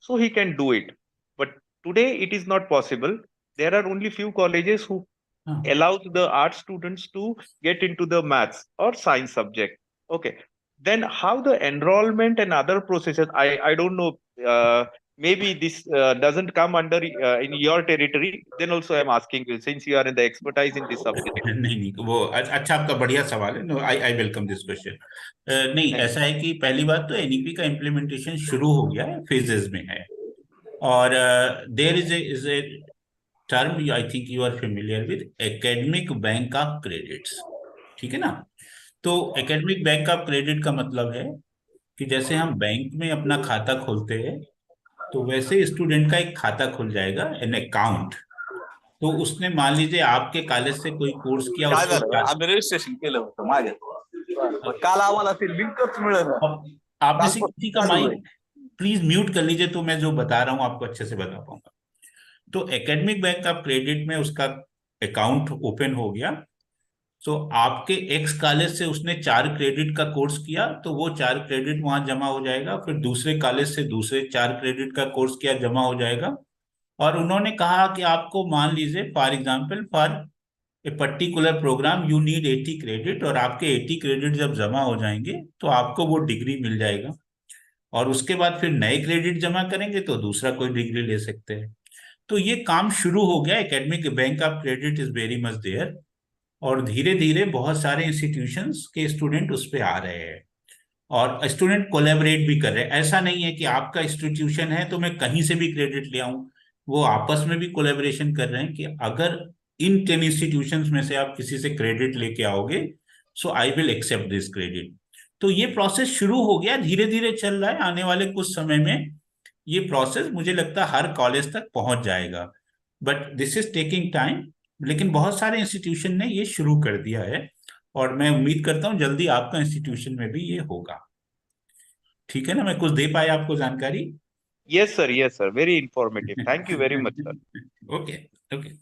so he can do it. But today it is not possible. There are only few colleges who allows the art students to get into the maths or science subject. Okay, then how the enrollment and other processes, I don't know, maybe this doesn't come under in your territory. Then also I'm asking you, since you are in the expertise in this subject. नहीं, वो अच्छा, आपका बढ़िया सवाल है। No, I welcome this question. नहीं, ऐसा है कि पहली बात तो एनईपी का इम्प्लीमेंटेशन शुरू हो गया है, फेजेस में है। और there is a term, I think you are familiar with academic bank of credits. ठीक है ना? तो एकेडमिक बैंक ऑफ क्रेडिट का मतलब है कि जैसे हम बैंक में अपना खाता खोलते हैं, तो वैसे स्टूडेंट का एक खाता खुल जाएगा, एन अकाउंट। तो उसने मान लीजिए आपके कॉलेज से कोई कोर्स किया, काय उसको झालं, आम्ही रजिस्ट्रेशन केलं होतं मागे, पण काल आम्हाला ते लिंकच मिळालं। अब आप में से किसी का माइक प्लीज म्यूट कर लीजिए, तो मैं जो बता रहा हूँ आपको अच्छे से बता पाऊंगा। तो एकेडमिक बैंक ऑफ क्रेडिट में उसका अकाउंट ओपन हो गया। तो आपके एक्स कॉलेज से उसने 4 क्रेडिट का कोर्स किया, तो वो 4 क्रेडिट वहां जमा हो जाएगा। फिर दूसरे कॉलेज से दूसरे 4 क्रेडिट का कोर्स किया, जमा हो जाएगा। और उन्होंने कहा कि आपको मान लीजिए for example for a particular program you need 80 credit, और आपके 80 क्रेडिट जब जमा हो जाएंगे तो आपको वो डिग्री मिल जाएगा। और उसके बाद फिर नए क्रेडिट जमा करेंगे तो दूसरा कोई डिग्री ले सकते हैं। तो ये काम शुरू हो गया। Academic bank of credit is very much there, और धीरे धीरे बहुत सारे इंस्टीट्यूशंस के स्टूडेंट उस पर आ रहे हैं, और स्टूडेंट कोलैबोरेट भी कर रहे हैं। ऐसा नहीं है कि आपका इंस्टीट्यूशन है तो मैं कहीं से भी क्रेडिट ले आऊं। वो आपस में भी कोलैबोरेशन कर रहे हैं कि अगर इन 10 इंस्टीट्यूशंस में से आप किसी से क्रेडिट लेके आओगे, so I will accept this credit. तो ये प्रोसेस शुरू हो गया, धीरे धीरे चल रहा है। आने वाले कुछ समय में ये प्रोसेस मुझे लगता है हर कॉलेज तक पहुंच जाएगा, but this is taking time. लेकिन बहुत सारे इंस्टीट्यूशन ने ये शुरू कर दिया है, और मैं उम्मीद करता हूं जल्दी आपका इंस्टीट्यूशन में भी ये होगा। ठीक है ना? मैं कुछ दे पाया आपको जानकारी? Yes sir, very informative. Thank you very much sir. Okay, okay.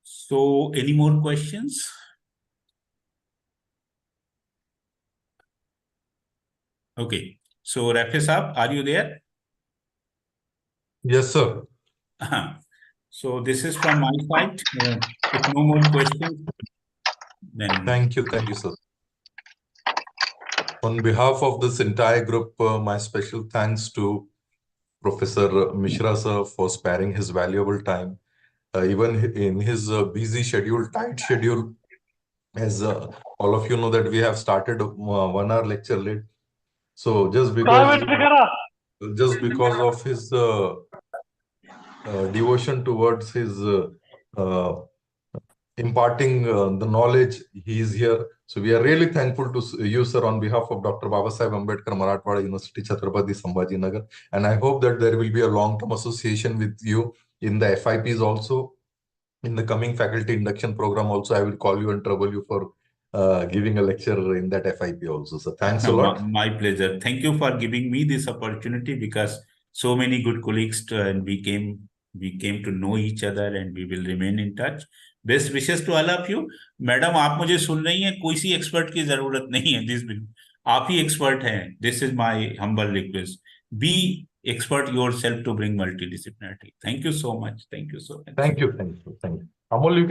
So any more questions? Okay, so Rafi Saab, are you there? Yes, sir. So this is from my side. If no more questions, then Thank you, sir. On behalf of this entire group, my special thanks to Professor Mistra sir for sparing his valuable time, even in his busy schedule, tight schedule. As all of you know that we have started 1 hour lecture late. So just because of his devotion towards his imparting the knowledge, he is here. So we are really thankful to you, sir, on behalf of Dr. Babasaheb Ambedkar, Marathwada University, Chhatrapati Sambhajinagar. And I hope that there will be a long-term association with you in the FIPs also. In the coming faculty induction program also, I will call you and trouble you for giving a lecture in that FIP also. So thanks a lot. My pleasure. Thank you for giving me this opportunity, because so many good colleagues and we came to know each other, and we will remain in touch. Best wishes to all of you. Madam, आप मुझे सुन रही हैं, कोई सी expert की जरूरत नहीं है, this आप ही एक्सपर्ट हैं. This is my humble request. Be expert yourself to bring multidisciplinarity. Thank you so much. Thank you so much. Thank you. Amol, you can